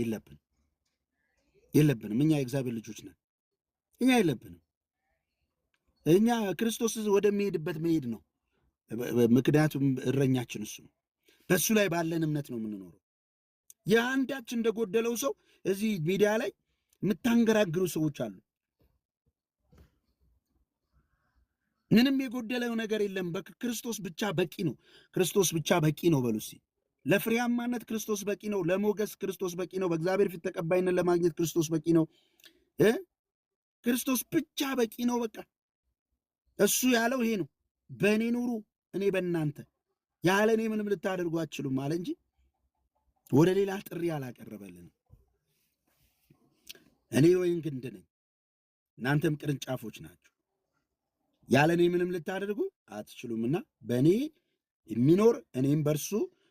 የለብንም። እኛ የእግዚአብሔር ልጆች ነን። እኛ የለብንም። እኛ ክርስቶስ ወደሚሄድበት መሄድ ነው። ምክንያቱም እረኛችን እሱ ነው። በእሱ ላይ ባለን እምነት ነው የምንኖረው። የአንዳች እንደጎደለው ሰው እዚህ ሚዲያ ላይ የምታንገራግሩ ሰዎች አሉ። ምንም የጎደለው ነገር የለም። ክርስቶስ ብቻ በቂ ነው። ክርስቶስ ብቻ በቂ ነው በሉ እስኪ። ለፍሬያማነት ክርስቶስ በቂ ነው። ለሞገስ ክርስቶስ በቂ ነው። በእግዚአብሔር ፊት ተቀባይነት ለማግኘት ክርስቶስ በቂ ነው። ክርስቶስ ብቻ በቂ ነው። በቃ እሱ ያለው ይሄ ነው። በእኔ ኑሩ፣ እኔ በእናንተ፣ ያለ እኔ ምንም ልታደርጉ አትችሉም አለ እንጂ ወደ ሌላ ጥሪ አላቀረበልንም። እኔ ወይን ግንድ ነኝ፣ እናንተም ቅርንጫፎች ናችሁ። ያለ እኔ ምንም ልታደርጉ አትችሉምና በእኔ የሚኖር እኔም በእርሱ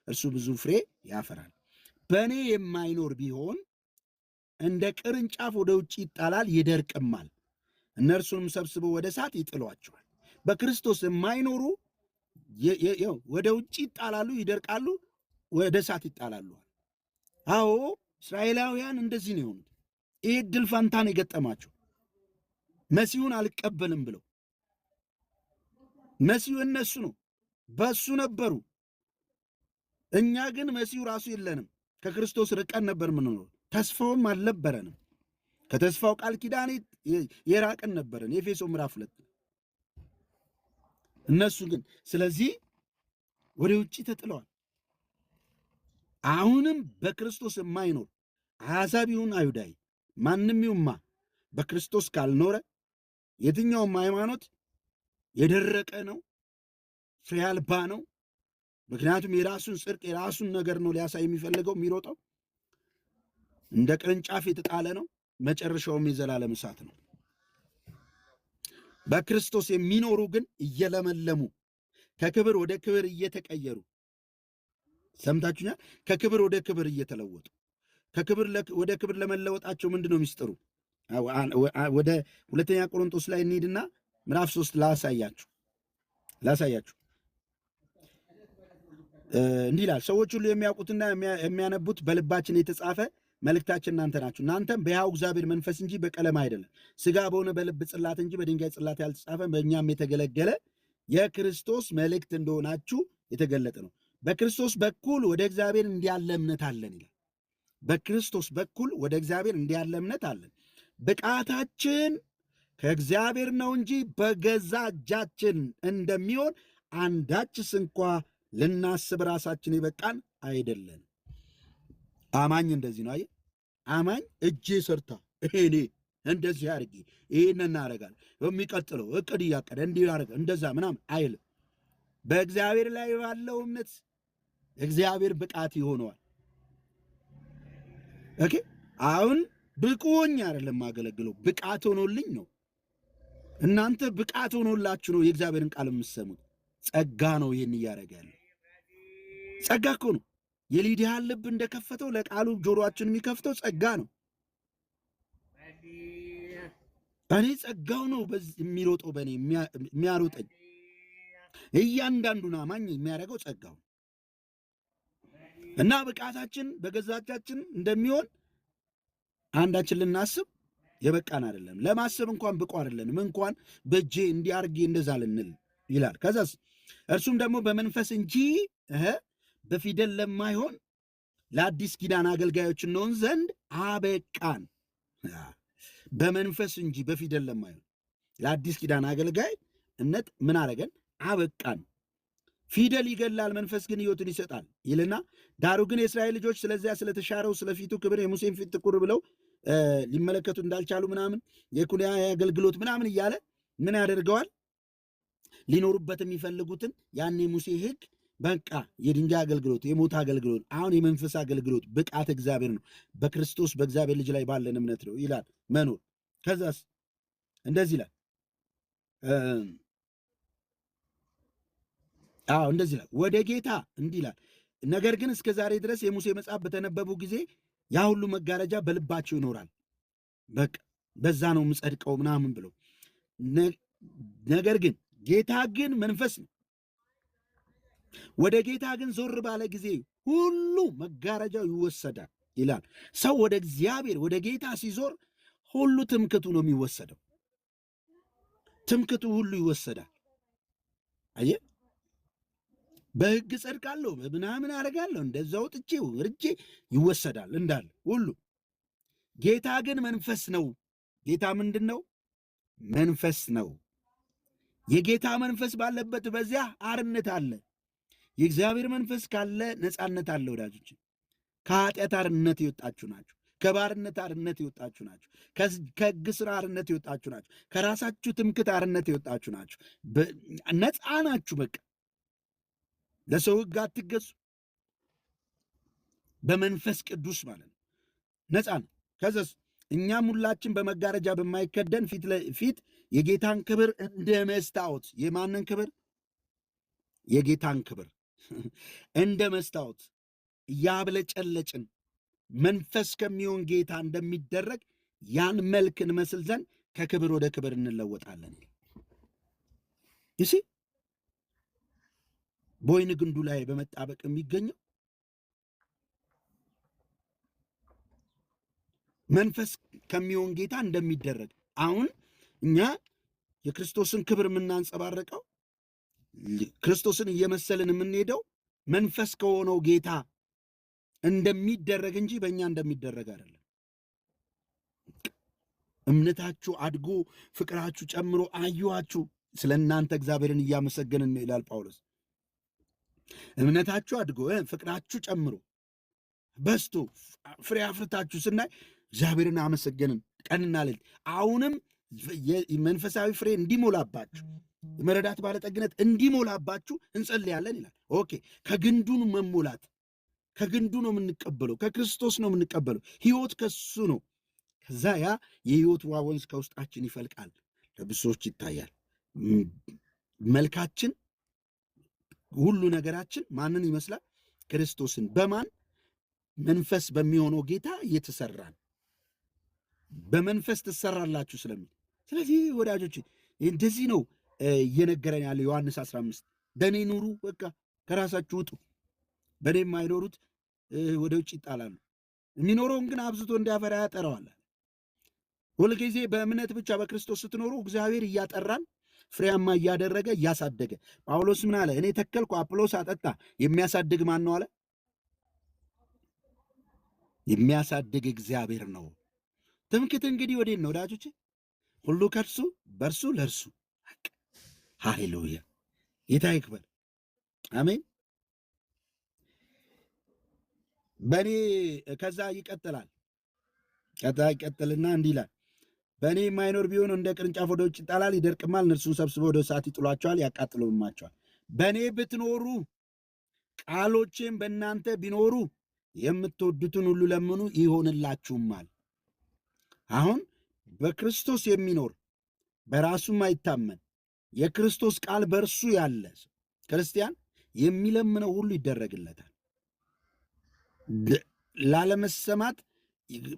እርሱ ብዙ ፍሬ ያፈራል። በእኔ የማይኖር ቢሆን እንደ ቅርንጫፍ ወደ ውጭ ይጣላል፣ ይደርቅማል። እነርሱንም ሰብስበው ወደ እሳት ይጥሏቸዋል። በክርስቶስ የማይኖሩ ወደ ውጭ ይጣላሉ፣ ይደርቃሉ፣ ወደ እሳት ይጣላሉ። አዎ እስራኤላውያን እንደዚህ ነው የሆኑት። ይህ ድል ፋንታን የገጠማቸው መሲሁን አልቀበልም ብለው መሲሁ እነሱ ነው፣ በሱ ነበሩ። እኛ ግን መሲሁ ራሱ የለንም። ከክርስቶስ ርቀን ነበር ምንኖር፣ ተስፋውም አልነበረንም። ከተስፋው ቃል ኪዳን የራቅን ነበረን። የኤፌሶ ምዕራፍ 2 እነሱ ግን ስለዚህ ወደ ውጭ ተጥለዋል። አሁንም በክርስቶስ የማይኖር አሕዛብ ይሁን አይሁዳዊ፣ ማንም ይሁንማ በክርስቶስ ካልኖረ የትኛውም ሃይማኖት የደረቀ ነው፣ ፍሬ አልባ ነው። ምክንያቱም የራሱን ጽድቅ የራሱን ነገር ነው ሊያሳይ የሚፈልገው። የሚሮጠው እንደ ቅርንጫፍ የተጣለ ነው፣ መጨረሻውም የዘላለም እሳት ነው። በክርስቶስ የሚኖሩ ግን እየለመለሙ ከክብር ወደ ክብር እየተቀየሩ፣ ሰምታችሁኛል? ከክብር ወደ ክብር እየተለወጡ፣ ከክብር ወደ ክብር ለመለወጣቸው ምንድን ነው ሚስጥሩ? ወደ ሁለተኛ ቆሮንቶስ ላይ እንሂድና ምዕራፍ 3 ላሳያችሁ። እንዲህ ይላል፣ ሰዎች ሁሉ የሚያውቁትና የሚያነቡት በልባችን የተጻፈ መልእክታችን እናንተ ናችሁ። እናንተም በሕያው እግዚአብሔር መንፈስ እንጂ በቀለም አይደለም፣ ሥጋ በሆነ በልብ ጽላት እንጂ በድንጋይ ጽላት ያልተጻፈ በእኛም የተገለገለ የክርስቶስ መልእክት እንደሆናችሁ የተገለጠ ነው። በክርስቶስ በኩል ወደ እግዚአብሔር እንዲያለ እምነት አለን ይላል። በክርስቶስ በኩል ወደ እግዚአብሔር እንዲያለ እምነት አለን። ብቃታችን ከእግዚአብሔር ነው እንጂ በገዛ እጃችን እንደሚሆን አንዳችስ እንኳ ልናስብ ራሳችን የበቃን አይደለን። አማኝ እንደዚህ ነው። አየህ፣ አማኝ እጄ ሰርታ እኔ እንደዚህ አድርጌ ይህን እናደርጋለን የሚቀጥለው እቅድ እያቀደ እንዲህ ያደርገ እንደዛ ምናምን አይልም። በእግዚአብሔር ላይ ባለው እምነት እግዚአብሔር ብቃት ይሆነዋል። ኦኬ፣ አሁን ብቁ ሆኜ አይደለም ማገለግለው፣ ብቃት ሆኖልኝ ነው። እናንተ ብቃት ሆኖላችሁ ነው የእግዚአብሔርን ቃል የምትሰሙት። ጸጋ ነው ይህን እያደረገ ያለ ጸጋ እኮ ነው። የሊዲያን ልብ እንደከፈተው ለቃሉ ጆሮአችን የሚከፍተው ጸጋ ነው። እኔ ጸጋው ነው የሚሮጠው በእኔ የሚያሮጠኝ። እያንዳንዱን አማኝ የሚያደርገው ጸጋው እና ብቃታችን በገዛቻችን እንደሚሆን አንዳችን ልናስብ የበቃን አይደለም። ለማሰብ እንኳን ብቁ አይደለንም። እንኳን በእጄ እንዲያርጌ እንደዛ ልንል ይላል። ከዛስ እርሱም ደግሞ በመንፈስ እንጂ በፊደል ለማይሆን ለአዲስ ኪዳን አገልጋዮች እንሆን ዘንድ አበቃን። በመንፈስ እንጂ በፊደል ለማይሆን ለአዲስ ኪዳን አገልጋይነት ምን አረገን? አበቃን። ፊደል ይገላል፣ መንፈስ ግን ሕይወትን ይሰጣል ይልና ዳሩ ግን የእስራኤል ልጆች ስለዚያ ስለተሻረው ስለፊቱ ክብር የሙሴን ፊት ጥቁር ብለው ሊመለከቱ እንዳልቻሉ ምናምን የኩንያ አገልግሎት ምናምን እያለ ምን ያደርገዋል? ሊኖሩበት የሚፈልጉትን ያን የሙሴ ሕግ በቃ የድንጋይ አገልግሎት፣ የሞት አገልግሎት፣ አሁን የመንፈስ አገልግሎት ብቃት እግዚአብሔር ነው፣ በክርስቶስ በእግዚአብሔር ልጅ ላይ ባለን እምነት ነው ይላል መኖር። ከዛስ እንደዚህ ይላል እንደዚህ ይላል ወደ ጌታ እንዲህ ይላል። ነገር ግን እስከ ዛሬ ድረስ የሙሴ መጽሐፍ በተነበቡ ጊዜ ያ ሁሉ መጋረጃ በልባቸው ይኖራል። በቃ በዛ ነው የምጸድቀው ምናምን ብለው ነገር ግን ጌታ ግን መንፈስ ነው። ወደ ጌታ ግን ዞር ባለ ጊዜ ሁሉ መጋረጃው ይወሰዳል ይላል። ሰው ወደ እግዚአብሔር ወደ ጌታ ሲዞር ሁሉ ትምክቱ ነው የሚወሰደው። ትምክቱ ሁሉ ይወሰዳል። አየህ፣ በሕግ ጸድቃለሁ ምናምን አደርጋለሁ እንደዛው ጥቼ ወርጄ ይወሰዳል እንዳለ ሁሉ። ጌታ ግን መንፈስ ነው። ጌታ ምንድን ነው? መንፈስ ነው። የጌታ መንፈስ ባለበት በዚያ አርነት አለ። የእግዚአብሔር መንፈስ ካለ ነፃነት አለ። ወዳጆች፣ ከኃጢአት አርነት የወጣችሁ ናችሁ። ከባርነት አርነት የወጣችሁ ናችሁ። ከሕግ ሥራ አርነት የወጣችሁ ናችሁ። ከራሳችሁ ትምክት አርነት የወጣችሁ ናችሁ። ነፃ ናችሁ። በቃ ለሰው ሕግ አትገዙ። በመንፈስ ቅዱስ ማለት ነው። ነፃ ነው። ከዛስ እኛም ሁላችን በመጋረጃ በማይከደን ፊት ለፊት የጌታን ክብር እንደ መስታወት፣ የማንን ክብር? የጌታን ክብር እንደ መስታወት እያብለጨለጭን መንፈስ ከሚሆን ጌታ እንደሚደረግ ያን መልክ እንመስል ዘንድ ከክብር ወደ ክብር እንለወጣለን። ይሲ በወይን ግንዱ ላይ በመጣበቅ የሚገኘው መንፈስ ከሚሆን ጌታ እንደሚደረግ። አሁን እኛ የክርስቶስን ክብር የምናንጸባረቀው ክርስቶስን እየመሰልን የምንሄደው መንፈስ ከሆነው ጌታ እንደሚደረግ እንጂ በእኛ እንደሚደረግ አይደለም። እምነታችሁ አድጎ ፍቅራችሁ ጨምሮ አየኋችሁ፣ ስለ እናንተ እግዚአብሔርን እያመሰገንን ይላል ጳውሎስ። እምነታችሁ አድጎ ፍቅራችሁ ጨምሮ በስቶ ፍሬ አፍርታችሁ ስናይ እግዚአብሔርን አመሰገንን ቀንና ሌሊት። አሁንም መንፈሳዊ ፍሬ እንዲሞላባችሁ የመረዳት ባለጠግነት እንዲሞላባችሁ እንጸልያለን ይላል። ኦኬ፣ ከግንዱን መሞላት ከግንዱ ነው የምንቀበለው፣ ከክርስቶስ ነው የምንቀበለው። ሕይወት ከሱ ነው። ከዛ ያ የሕይወት ውሃ ወንዝ ከውስጣችን ይፈልቃል፣ ለብዙዎች ይታያል። መልካችን፣ ሁሉ ነገራችን ማንን ይመስላል? ክርስቶስን። በማን መንፈስ በሚሆነው ጌታ እየተሰራን፣ በመንፈስ ትሰራላችሁ ስለሚል። ስለዚህ ወዳጆች እንደዚህ ነው እየነገረን ያለ ዮሐንስ 15 በእኔ ኑሩ፣ በቃ ከራሳችሁ ውጡ፣ በእኔ የማይኖሩት ወደ ውጭ ይጣላሉ፣ የሚኖረውን ግን አብዝቶ እንዲያፈራ ያጠረዋል። ሁልጊዜ በእምነት ብቻ በክርስቶስ ስትኖሩ እግዚአብሔር እያጠራን ፍሬያማ እያደረገ እያሳደገ። ጳውሎስ ምን አለ? እኔ ተከልኩ፣ አጵሎስ አጠጣ፣ የሚያሳድግ ማን ነው አለ? የሚያሳድግ እግዚአብሔር ነው። ትምክህት እንግዲህ ወዴት ነው ወዳጆች? ሁሉ ከእርሱ በእርሱ ለእርሱ። ሃሌሉያ! ጌታ ይክበር። አሜን። በእኔ ከዛ ይቀጥላል። ይቀጥልና እንዲህ ይላል፣ በእኔ የማይኖር ቢሆን እንደ ቅርንጫፍ ወደ ውጭ ይጣላል፣ ይደርቅማል፣ እነርሱን ሰብስበው ወደ እሳት ይጥሏቸዋል፣ ያቃጥሉማቸዋል። በእኔ ብትኖሩ ቃሎቼም በእናንተ ቢኖሩ የምትወዱትን ሁሉ ለምኑ ይሆንላችሁማል። አሁን በክርስቶስ የሚኖር በራሱም አይታመን የክርስቶስ ቃል በእርሱ ያለ ክርስቲያን የሚለምነው ሁሉ ይደረግለታል። ላለመሰማት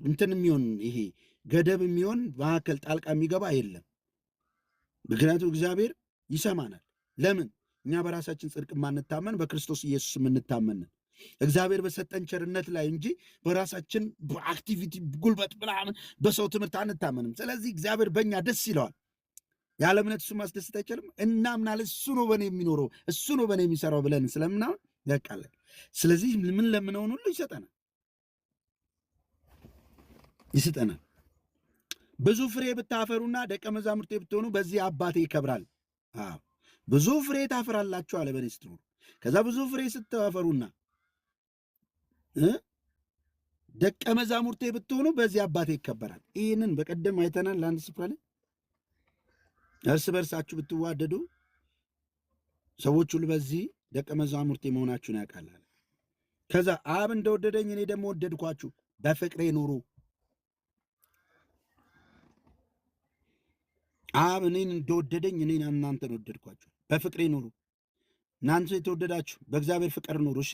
እንትን የሚሆን ይሄ ገደብ የሚሆን መካከል ጣልቃ የሚገባ የለም። ምክንያቱም እግዚአብሔር ይሰማናል። ለምን? እኛ በራሳችን ጽድቅ ማንታመን፣ በክርስቶስ ኢየሱስ የምንታመን እግዚአብሔር በሰጠን ቸርነት ላይ እንጂ በራሳችን በአክቲቪቲ ጉልበት ምናምን በሰው ትምህርት አንታመንም። ስለዚህ እግዚአብሔር በእኛ ደስ ይለዋል። ያለ እምነት እሱ ማስደሰት አይቻልም። እናምናለን። እሱ ነው በእኔ የሚኖረው፣ እሱ ነው በእኔ የሚሰራው ብለን ስለምናምን ያውቃለን። ስለዚህ ምን ለምነውን ሁሉ ይሰጠናል። ብዙ ፍሬ ብታፈሩና ደቀ መዛሙርቴ ብትሆኑ በዚህ አባቴ ይከብራል። ብዙ ፍሬ ታፈራላችሁ አለ በእኔ ስትኖሩ። ከዛ ብዙ ፍሬ ስታፈሩና ደቀ መዛሙርቴ ብትሆኑ በዚህ አባቴ ይከበራል። ይህንን በቀደም አይተናል። ለአንድ ስፍራ ላይ እርስ በርሳችሁ ብትዋደዱ ሰዎች ሁሉ በዚህ ደቀ መዛሙርቴ መሆናችሁን ያውቃል። ከዛ አብ እንደወደደኝ እኔ ደግሞ ወደድኳችሁ፣ በፍቅሬ ኑሩ። አብ እኔን እንደወደደኝ እኔን እናንተን ወደድኳችሁ፣ በፍቅሬ ኑሩ። እናንተ የተወደዳችሁ በእግዚአብሔር ፍቅር ኑሩ። እሺ፣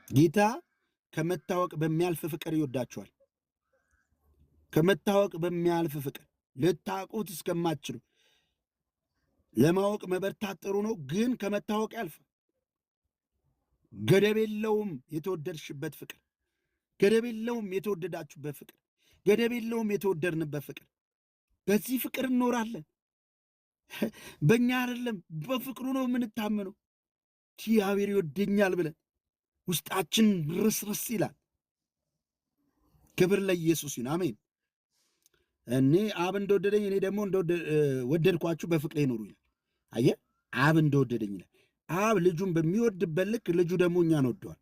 ጌታ ከመታወቅ በሚያልፍ ፍቅር ይወዳችኋል። ከመታወቅ በሚያልፍ ፍቅር ልታውቁት እስከማትችሉ ለማወቅ መበርታት ጥሩ ነው፣ ግን ከመታወቅ ያልፍ። ገደብ የለውም የተወደድሽበት ፍቅር፣ ገደብ የለውም የተወደዳችሁበት ፍቅር፣ ገደብ የለውም የተወደድንበት ፍቅር። በዚህ ፍቅር እንኖራለን። በእኛ አይደለም፣ በፍቅሩ ነው የምንታመነው። እግዚአብሔር ይወደኛል ብለን ውስጣችን ርስርስ ይላል። ክብር ለኢየሱስ ይሁን። አሜን። እኔ አብ እንደወደደኝ እኔ ደግሞ ወደድኳችሁ፣ በፍቅሬ ኑሩ ይላል። አየህ፣ አብ እንደወደደኝ ይላል። አብ ልጁን በሚወድበት ልክ ልጁ ደግሞ እኛን ወደዋል።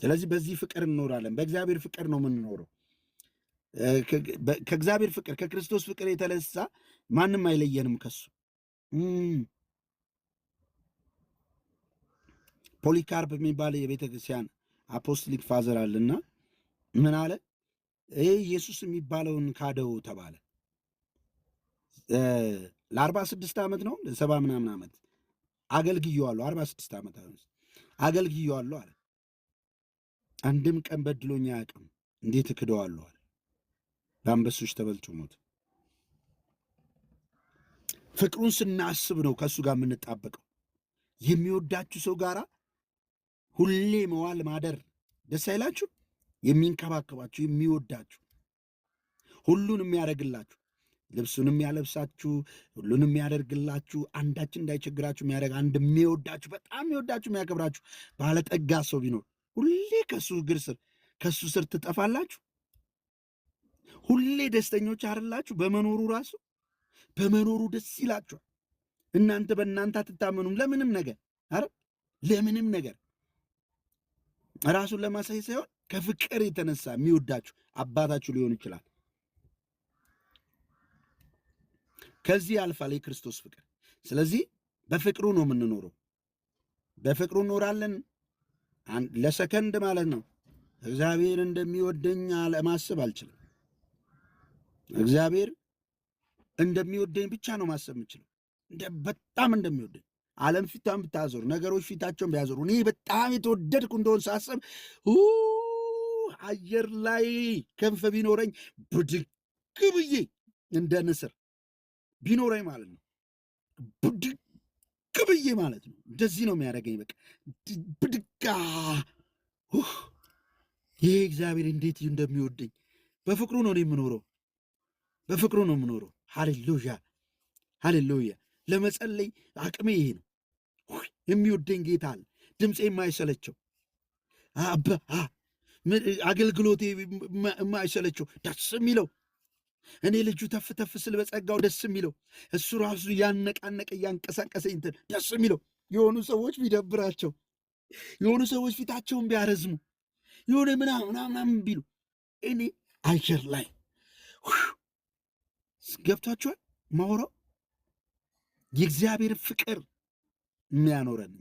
ስለዚህ በዚህ ፍቅር እንኖራለን። በእግዚአብሔር ፍቅር ነው የምንኖረው። ከእግዚአብሔር ፍቅር ከክርስቶስ ፍቅር የተነሳ ማንም አይለየንም ከሱ። ፖሊካርፕ የሚባል የቤተ ክርስቲያን አፖስቶሊክ ፋዘር አለና ምን አለ? ይህ ኢየሱስ የሚባለውን ካደው ተባለ። ለ46 ዓመት ነው ለ70 ምናምን ዓመት አገልግዬዋለሁ። 46 ዓመት አገልግዬዋለሁ አለ። አንድም ቀን በድሎኛ አያውቅም። እንዴት እክደዋለሁ አለ። በአንበሶች ተበልቶ ሞት። ፍቅሩን ስናስብ ነው ከእሱ ጋር የምንጣበቀው። የሚወዳችሁ ሰው ጋር ሁሌ መዋል ማደር ደስ አይላችሁ? የሚንከባከባችሁ፣ የሚወዳችሁ፣ ሁሉን የሚያደርግላችሁ፣ ልብሱንም ያለብሳችሁ፣ ሁሉን የሚያደርግላችሁ፣ አንዳችን እንዳይቸግራችሁ የሚያደርግ አንድ የሚወዳችሁ፣ በጣም የሚወዳችሁ፣ የሚያከብራችሁ ባለጠጋ ሰው ቢኖር ሁሌ ከእሱ እግር ስር ከእሱ ስር ትጠፋላችሁ? ሁሌ ደስተኞች አይደላችሁ? በመኖሩ ራሱ በመኖሩ ደስ ይላችኋል። እናንተ በእናንተ አትታመኑም። ለምንም ነገር ለምንም ነገር ራሱን ለማሳየት ሳይሆን ከፍቅር የተነሳ የሚወዳችሁ አባታችሁ ሊሆን ይችላል። ከዚህ ያልፋል የክርስቶስ ፍቅር። ስለዚህ በፍቅሩ ነው የምንኖረው። በፍቅሩ እኖራለን ለሰከንድ ማለት ነው። እግዚአብሔር እንደሚወደኝ ለማሰብ አልችልም። እግዚአብሔር እንደሚወደኝ ብቻ ነው ማሰብ የምችለው። በጣም እንደሚወደኝ ዓለም ፊቷን ብታዞር፣ ነገሮች ፊታቸውን ቢያዞሩ፣ እኔ በጣም የተወደድኩ እንደሆን ሳሰብ አየር ላይ ክንፍ ቢኖረኝ ብድግ ብዬ እንደ ንስር ቢኖረኝ ማለት ነው። ብድግ ብዬ ማለት ነው። እንደዚህ ነው የሚያደርገኝ። በቃ ብድጋ ይሄ እግዚአብሔር እንዴት እንደሚወደኝ በፍቅሩ ነው የምኖረው። በፍቅሩ ነው የምኖረው። ሃሌሉያ ሃሌሉያ። ለመጸለይ አቅሜ ይሄ ነው። የሚወደኝ ጌታ አለ። ድምፄ የማይሰለቸው አገልግሎቴ የማይሰለቸው ደስ የሚለው እኔ ልጁ ተፍ ተፍ ስል በጸጋው ደስ የሚለው እሱ ራሱ እያነቃነቀ እያንቀሳቀሰኝ እንትን ደስ የሚለው የሆኑ ሰዎች ቢደብራቸው፣ የሆኑ ሰዎች ፊታቸውን ቢያረዝሙ፣ የሆነ ምናምን ቢሉ እኔ አየር ላይ ገብቷችኋል ማውራው የእግዚአብሔር ፍቅር የሚያኖረን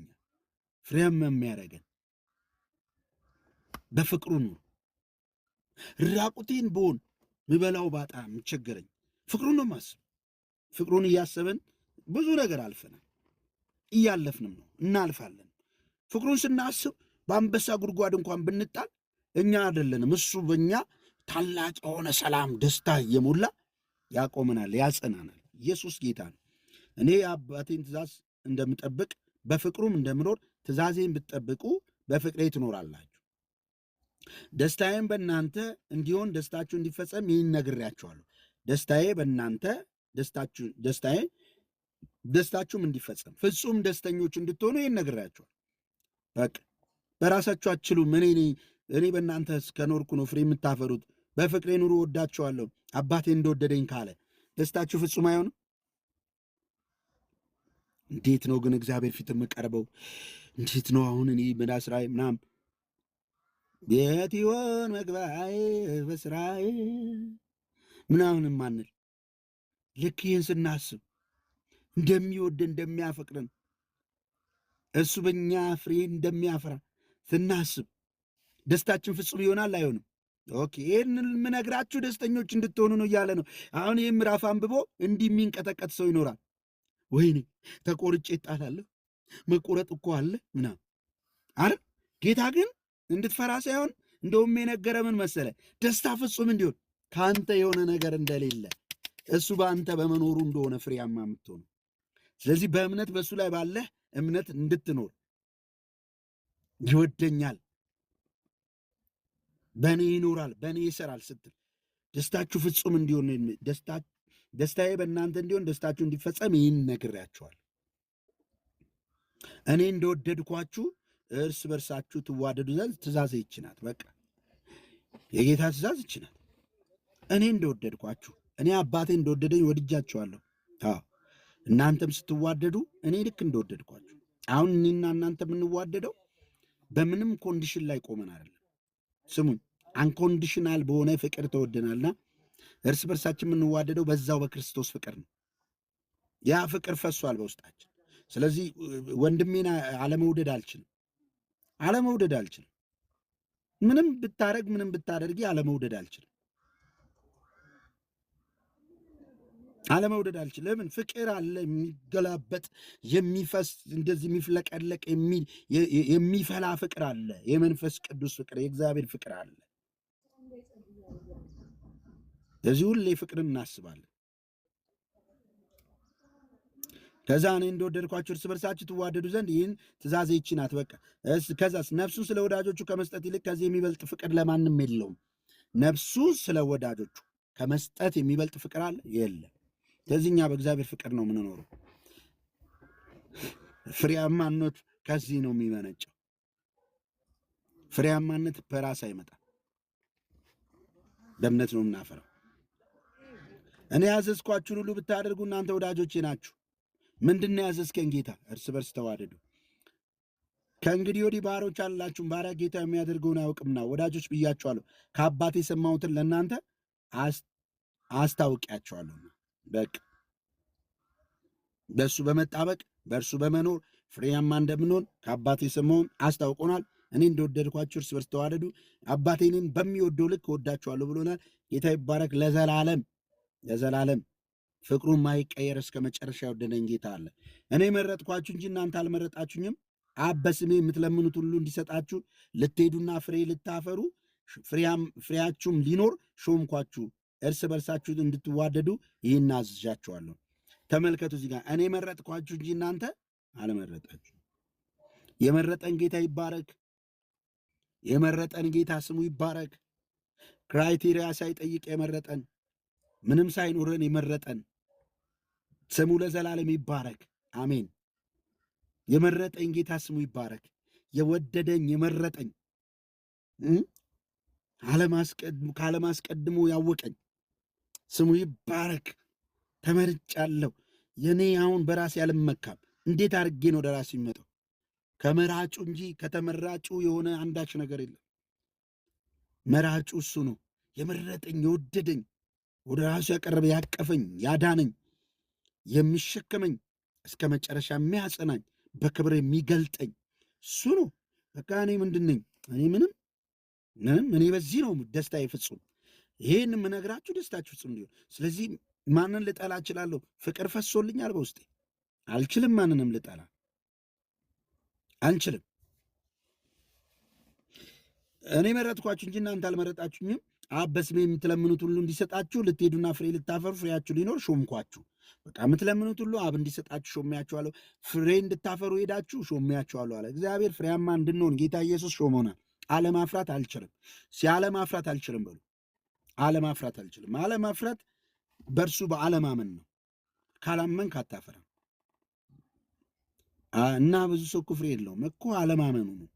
ፍሬያማ የሚያደርገን በፍቅሩ ኑሩ። ራቁቴን ብሆን ምበላው ባጣ የምቸገረኝ ፍቅሩን ነው ማስብ። ፍቅሩን እያሰብን ብዙ ነገር አልፈናል፣ እያለፍንም ነው፣ እናልፋለን። ፍቅሩን ስናስብ በአንበሳ ጉድጓድ እንኳን ብንጣል እኛ አይደለንም፣ እሱ በእኛ ታላቅ የሆነ ሰላም፣ ደስታ እየሞላ ያቆመናል፣ ያጸናናል። ኢየሱስ ጌታ ነው። እኔ የአባቴን ትእዛዝ እንደምጠብቅ በፍቅሩም እንደምኖር ትእዛዜን ብትጠብቁ በፍቅሬ ትኖራላችሁ። ደስታዬም በእናንተ እንዲሆን ደስታችሁ እንዲፈጸም ይህን ነግሬያችኋለሁ። ደስታዬ በእናንተ ደስታችሁም እንዲፈጸም ፍጹም ደስተኞች እንድትሆኑ ይህን ነግሬያችኋለሁ። በቃ በራሳችሁ አትችሉም። እኔ በእናንተ ከኖርኩ ነው ፍሬ የምታፈሩት። በፍቅሬ ኑሩ፣ ወዳችኋለሁ አባቴ እንደወደደኝ ካለ ደስታችሁ ፍጹም አይሆንም? እንዴት ነው ግን እግዚአብሔር ፊት የምቀርበው? እንዴት ነው አሁን እኔ በስራዬ ምናምን ቤት ይሆን መግባዬ በስራዬ ምናምን ማንል? ልክ ይህን ስናስብ እንደሚወደን እንደሚያፈቅረን እሱ በእኛ ፍሬ እንደሚያፈራ ስናስብ ደስታችን ፍጹም ይሆናል አይሆንም? ኦኬ፣ ይህን የምነግራችሁ ደስተኞች እንድትሆኑ ነው እያለ ነው። አሁን ይህ ምዕራፍ አንብቦ እንዲህ የሚንቀጠቀጥ ሰው ይኖራል። ወይኔ ተቆርጬ እጣላለሁ፣ መቆረጥ እኮ አለ ምናምን አይደል? ጌታ ግን እንድትፈራ ሳይሆን እንደውም የነገረ ምን መሰለ? ደስታ ፍጹም እንዲሆን ከአንተ የሆነ ነገር እንደሌለ እሱ በአንተ በመኖሩ እንደሆነ ፍሬያማ የምትሆኑ። ስለዚህ በእምነት በእሱ ላይ ባለህ እምነት እንድትኖር ይወደኛል፣ በእኔ ይኖራል፣ በእኔ ይሰራል ስትል ደስታችሁ ፍጹም እንዲሆን ደስታዬ በእናንተ እንዲሆን ደስታችሁ እንዲፈጸም ይህን ነግሬያችኋል። እኔ እንደወደድኳችሁ እርስ በርሳችሁ ትዋደዱ ዘንድ ትእዛዜ ይህች ናት። በቃ የጌታ ትእዛዝ ይህች ናት። እኔ እንደወደድኳችሁ፣ እኔ አባቴ እንደወደደኝ ወድጃችኋለሁ። እናንተም ስትዋደዱ እኔ ልክ እንደወደድኳችሁ። አሁን እኔና እናንተ የምንዋደደው በምንም ኮንዲሽን ላይ ቆመን አይደለም። ስሙኝ፣ አንኮንዲሽናል በሆነ ፍቅር ተወደናልና እርስ በርሳችን የምንዋደደው በዛው በክርስቶስ ፍቅር ነው። ያ ፍቅር ፈሷል በውስጣችን። ስለዚህ ወንድሜን አለመውደድ አልችልም። ምንም ብታረግ ምንም ብታደርጊ አለመውደድ አልችልም። ለምን? ፍቅር አለ፣ የሚገላበጥ የሚፈስ እንደዚህ የሚፍለቀለቅ የሚፈላ ፍቅር አለ። የመንፈስ ቅዱስ ፍቅር፣ የእግዚአብሔር ፍቅር አለ። ለዚህ ሁሌ ፍቅርን እናስባለን። ከዛ እኔ እንደወደድኳችሁ እርስ በርሳችሁ ትዋደዱ ዘንድ ይህን ትእዛዜ ይህች ናት። በቃ ከዛስ ነፍሱን ስለ ወዳጆቹ ከመስጠት ይልቅ ከዚህ የሚበልጥ ፍቅር ለማንም የለውም። ነፍሱ ስለ ወዳጆቹ ከመስጠት የሚበልጥ ፍቅር አለ? የለም። ስለዚህ እኛ በእግዚአብሔር ፍቅር ነው የምንኖረው። ፍሬያማነት ከዚህ ነው የሚመነጨው። ፍሬያማነት በራስ አይመጣም፣ በእምነት ነው የምናፈረው። እኔ ያዘዝኳችሁን ሁሉ ብታደርጉ እናንተ ወዳጆቼ ናችሁ። ምንድን ነው ያዘዝከን ጌታ? እርስ በርስ ተዋደዱ። ከእንግዲህ ወዲህ ባሮች አላችሁም፣ ባሪያ ጌታ የሚያደርገውን አያውቅምና ወዳጆች ብያችኋለሁ። ከአባቴ የሰማሁትን ለእናንተ አስታውቂያችኋለሁ። በቃ በእሱ በመጣበቅ በእርሱ በመኖር ፍሬያማ እንደምንሆን ከአባቴ የሰማውን አስታውቆናል። እኔ እንደወደድኳችሁ እርስ በርስ ተዋደዱ፣ አባቴ እኔን በሚወደው ልክ እወዳችኋለሁ ብሎናል። ጌታ ይባረክ ለዘላለም ፍቅሩን ማይቀየር እስከ መጨረሻ የወደደኝ ጌታ አለ። እኔ መረጥኳችሁ እንጂ እናንተ አልመረጣችሁኝም። አብ በስሜ የምትለምኑት ሁሉ እንዲሰጣችሁ ልትሄዱና ፍሬ ልታፈሩ ፍሬያችሁም ሊኖር ሾምኳችሁ። እርስ በርሳችሁ እንድትዋደዱ ይህን አዝዣችኋለሁ። ተመልከቱ እዚህ ጋር እኔ መረጥኳችሁ እንጂ እናንተ አልመረጣችሁ። የመረጠን ጌታ ይባረክ። የመረጠን ጌታ ስሙ ይባረክ። ክራይቴሪያ ሳይጠይቅ የመረጠን፣ ምንም ሳይኖረን የመረጠን ስሙ ለዘላለም ይባረክ። አሜን። የመረጠኝ ጌታ ስሙ ይባረክ። የወደደኝ የመረጠኝ ከዓለም አስቀድሞ ያወቀኝ ስሙ ይባረክ። ተመርጫለሁ። የኔ አሁን በራሴ አልመካም። እንዴት አድርጌ ነው ወደ ራሴ የሚመጣው? ከመራጩ እንጂ ከተመራጩ የሆነ አንዳች ነገር የለም። መራጩ እሱ ነው። የመረጠኝ የወደደኝ፣ ወደ ራሱ ያቀረበ፣ ያቀፈኝ፣ ያዳነኝ፣ የሚሸከመኝ፣ እስከ መጨረሻ የሚያጸናኝ፣ በክብር የሚገልጠኝ እሱ ነው። በቃ እኔ ምንድን ነኝ? እኔ ምንም። እኔ በዚህ ነው ደስታዬ ፍጹም። ይህን የምነግራችሁ ደስታችሁ ፍጹም እንዲሆን። ስለዚህ ማንን ልጠላ እችላለሁ? ፍቅር ፈሶልኛል በውስጤ። አልችልም፣ ማንንም ልጠላ አንችልም። እኔ መረጥኳችሁ እንጂ እናንተ አልመረጣችሁኝም። አብ በስሜ የምትለምኑት ሁሉ እንዲሰጣችሁ ልትሄዱና ፍሬ ልታፈሩ ፍሬያችሁ ሊኖር ሾምኳችሁ። በቃ የምትለምኑት ሁሉ አብ እንዲሰጣችሁ ሾሜያችኋለሁ። ፍሬ እንድታፈሩ ሄዳችሁ ሾሜያችኋለሁ አለ። እግዚአብሔር ፍሬያማ እንድንሆን ጌታ ኢየሱስ ሾሞናል። አለማፍራት አልችልም። አለማፍራት አልችልም በሉ። አለማፍራት አልችልም። አለማፍራት በእርሱ በአለማመን ነው። ካላመንክ አታፈራም። እና ብዙ ሰው ፍሬ የለውም እኮ አለማመኑ ነው።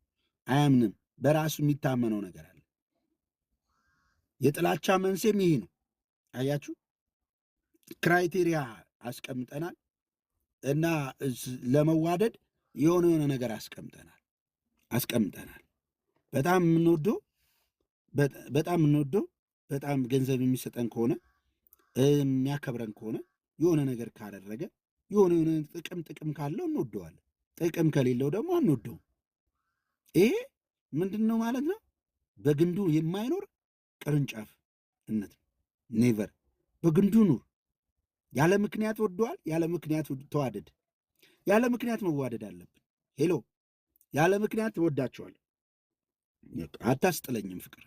አያምንም። በራሱ የሚታመነው ነገር አለ። የጥላቻ መንስኤም ይሄ ነው። አያችሁ፣ ክራይቴሪያ አስቀምጠናል እና ለመዋደድ የሆነ ነገር አስቀምጠናል። በጣም የምንወደው በጣም ገንዘብ የሚሰጠን ከሆነ የሚያከብረን ከሆነ የሆነ ነገር ካደረገ የሆነ ጥቅም ካለው እንወደዋለን። ጥቅም ከሌለው ደግሞ አንወደውም። ይሄ ምንድን ነው ማለት ነው? በግንዱ የማይኖር ቅርንጫፍነት ኔቨር። በግንዱ ኑር። ያለ ምክንያት ወደዋል። ያለ ምክንያት ተዋደድ። ያለ ምክንያት መዋደድ አለብን። ሄሎ፣ ያለ ምክንያት ወዳቸዋል። አታስጥለኝም ፍቅር።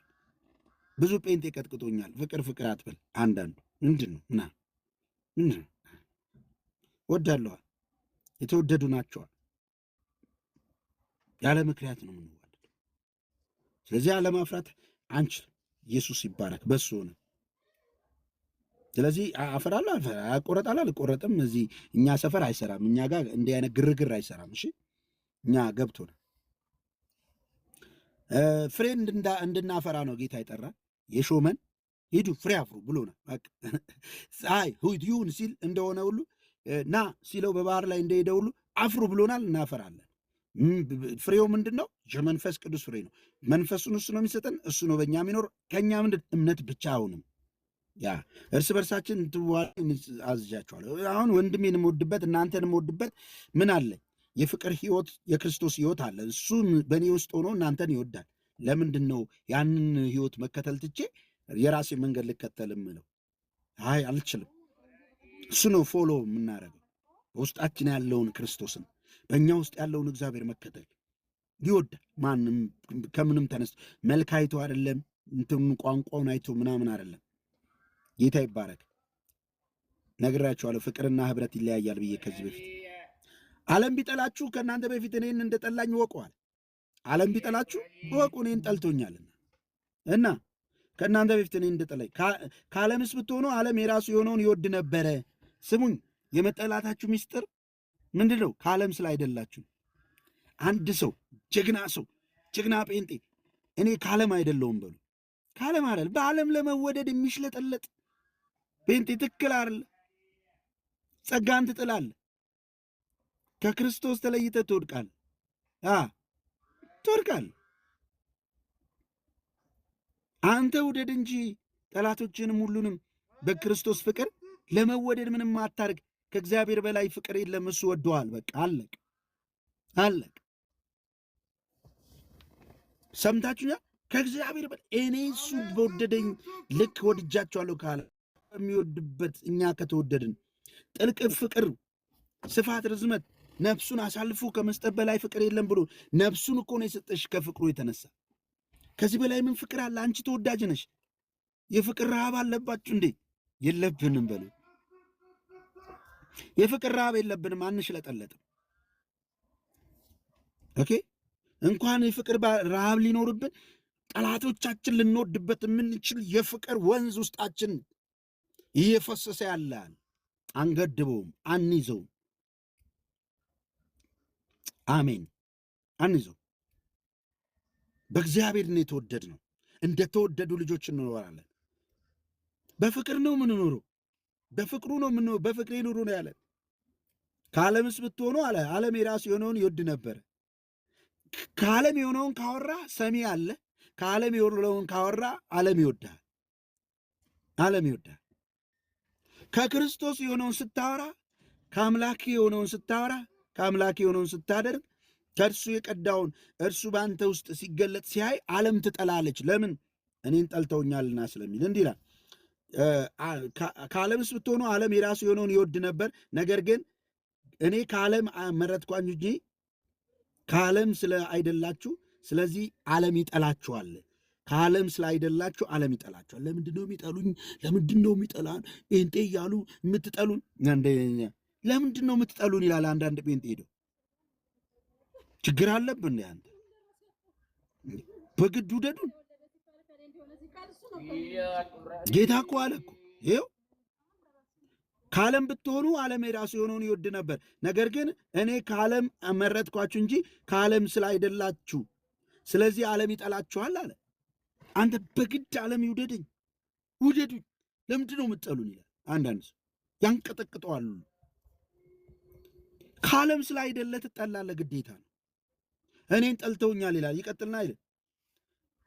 ብዙ ጴንጤ ቀጥቅጦኛል። ፍቅር አትበል። አንዳንዱ ምንድን ነው ምንድን ነው ወዳለዋል። የተወደዱ ናቸዋል። ያለ ምክንያት ነው የምንዋደድ። ስለዚህ አለማፍራት አንችልም። ኢየሱስ ይባረክ። በሱ ሆነ። ስለዚህ አፈራለሁ አቆረጣለሁ አልቆረጥም። እዚህ እኛ ሰፈር አይሰራም። እኛ ጋር እንዲህ አይነት ግርግር አይሰራም። እሺ፣ እኛ ገብቶናል። ፍሬ እንድናፈራ ነው ጌታ ይጠራል። የሾመን ሂዱ ፍሬ አፍሩ ብሎናል። ፀሐይ ይሁን ሲል እንደሆነ ሁሉ ና ሲለው በባህር ላይ እንደሄደ ሁሉ አፍሩ ብሎናል። እናፈራለን። ፍሬው ምንድን ነው? የመንፈስ ቅዱስ ፍሬ ነው። መንፈሱን እሱ ነው የሚሰጠን። እሱ ነው በእኛ የሚኖር። ከእኛ ምንድን እምነት ብቻ አሁንም ያ እርስ በርሳችን አዝዣችኋለሁ። አሁን ወንድሜን የምወድበት እናንተን የምወድበት ምን አለ? የፍቅር ህይወት፣ የክርስቶስ ህይወት አለ። እሱ በእኔ ውስጥ ሆኖ እናንተን ይወዳል። ለምንድን ነው ያንን ህይወት መከተል ትቼ የራሴ መንገድ ልከተል የምለው? አይ አልችልም። እሱ ነው ፎሎ የምናደርገው። በውስጣችን ያለውን ክርስቶስን፣ በእኛ ውስጥ ያለውን እግዚአብሔር መከተል ይወዳል። ማንም ከምንም ተነስቶ መልክ አይቶ አይደለም፣ እንትኑ ቋንቋውን አይቶ ምናምን አይደለም። ጌታ ይባረክ። ነግራችኋለሁ፣ ፍቅርና ህብረት ይለያያል ብዬ ከዚህ በፊት። ዓለም ቢጠላችሁ ከእናንተ በፊት እኔን እንደጠላኝ ወቀዋል። ዓለም ቢጠላችሁ ወቁ፣ እኔን ጠልቶኛልና እና ከእናንተ በፊት እኔን እንደጠላኝ። ከዓለምስ ብትሆኑ ዓለም የራሱ የሆነውን ይወድ ነበረ። ስሙኝ፣ የመጠላታችሁ ሚስጥር ምንድን ነው? ከዓለም ስለ አይደላችሁ። አንድ ሰው ጀግና ጴንጤ እኔ ከዓለም አይደለውም በሉ። ከዓለም አይደል፣ በዓለም ለመወደድ የሚሽለጠለጥ ጴንጤ ትክክል አይደለ። ጸጋን ትጥላለህ። ከክርስቶስ ተለይተህ ትወድቃለህ። አንተ ውደድ እንጂ ጠላቶችንም ሁሉንም በክርስቶስ ፍቅር ለመወደድ ምንም አታርግ። ከእግዚአብሔር በላይ ፍቅር የለም። እሱ ወደዋል። በቃ አለቅ። ሰምታችሁኛል? ከእግዚአብሔር በላይ እኔ እሱ በወደደኝ ልክ ወድጃቸዋለሁ ካለ የሚወድበት እኛ ከተወደድን ጥልቅ ፍቅር፣ ስፋት፣ ርዝመት ነፍሱን አሳልፎ ከመስጠት በላይ ፍቅር የለም ብሎ ነፍሱን እኮ ነው የሰጠሽ ከፍቅሩ የተነሳ። ከዚህ በላይ ምን ፍቅር አለ? አንቺ ተወዳጅ ነሽ። የፍቅር ረሃብ አለባችሁ እንዴ? የለብንም በሉ። የፍቅር ረሃብ የለብንም፣ አንሽለጠለጥም። ኦኬ፣ እንኳን የፍቅር ረሃብ ሊኖርብን ጠላቶቻችን ልንወድበት የምንችል የፍቅር ወንዝ ውስጣችን እየፈሰሰ ያለን አንገድበውም፣ አንይዘውም። አሜን። አንይዘው። በእግዚአብሔር ነው የተወደድ ነው። እንደ ተወደዱ ልጆች እንኖራለን። በፍቅር ነው የምንኖረው። በፍቅሩ ነው የምንኖረው። በፍቅሬ ኑሩ ነው ያለን። ከዓለምስ ብትሆኑ አለ ዓለም የራሱ የሆነውን ይወድ ነበረ። ከዓለም የሆነውን ካወራ ሰሚ አለ። ከዓለም የሆነውን ካወራ ዓለም ይወዳል። ከክርስቶስ የሆነውን ስታወራ፣ ከአምላክ የሆነውን ስታወራ፣ ከአምላክ የሆነውን ስታደርግ፣ ከእርሱ የቀዳውን እርሱ በአንተ ውስጥ ሲገለጥ ሲያይ ዓለም ትጠላለች። ለምን? እኔን ጠልተውኛልና ስለሚል። እንዲህ ይላል፣ ከዓለምስ ብትሆኑ ዓለም የራሱ የሆነውን ይወድ ነበር። ነገር ግን እኔ ከዓለም መረጥኳችሁ እንጂ ከዓለም ስለ አይደላችሁ፣ ስለዚህ ዓለም ይጠላችኋል። ከዓለም ስላይደላችሁ ዓለም ይጠላችኋል። ለምንድን ነው የሚጠሉኝ? ለምንድን ነው የሚጠላን? ጴንጤ እያሉ የምትጠሉን ለምንድን ነው የምትጠሉን ይላል አንዳንድ ጴንጤ ሄደው። ችግር አለብን አንተ በግድ ውደዱን። ጌታ እኮ አለ እኮ ይኸው ከዓለም ብትሆኑ ዓለም የራሱ የሆነውን ይወድ ነበር። ነገር ግን እኔ ከዓለም መረጥኳችሁ እንጂ ከዓለም ስላይደላችሁ፣ ስለዚህ ዓለም ይጠላችኋል አለ። አንተ በግድ ዓለም ይውደደኝ ውደዱኝ፣ ለምንድን ነው የምትጠሉን ይላል። አንዳንድ ሰው ያንቀጠቅጠዋል። ከዓለም ስላይደለ ትጠላለህ፣ ግዴታ ነው። እኔን ጠልተውኛል ይላል። ይቀጥልና አይደል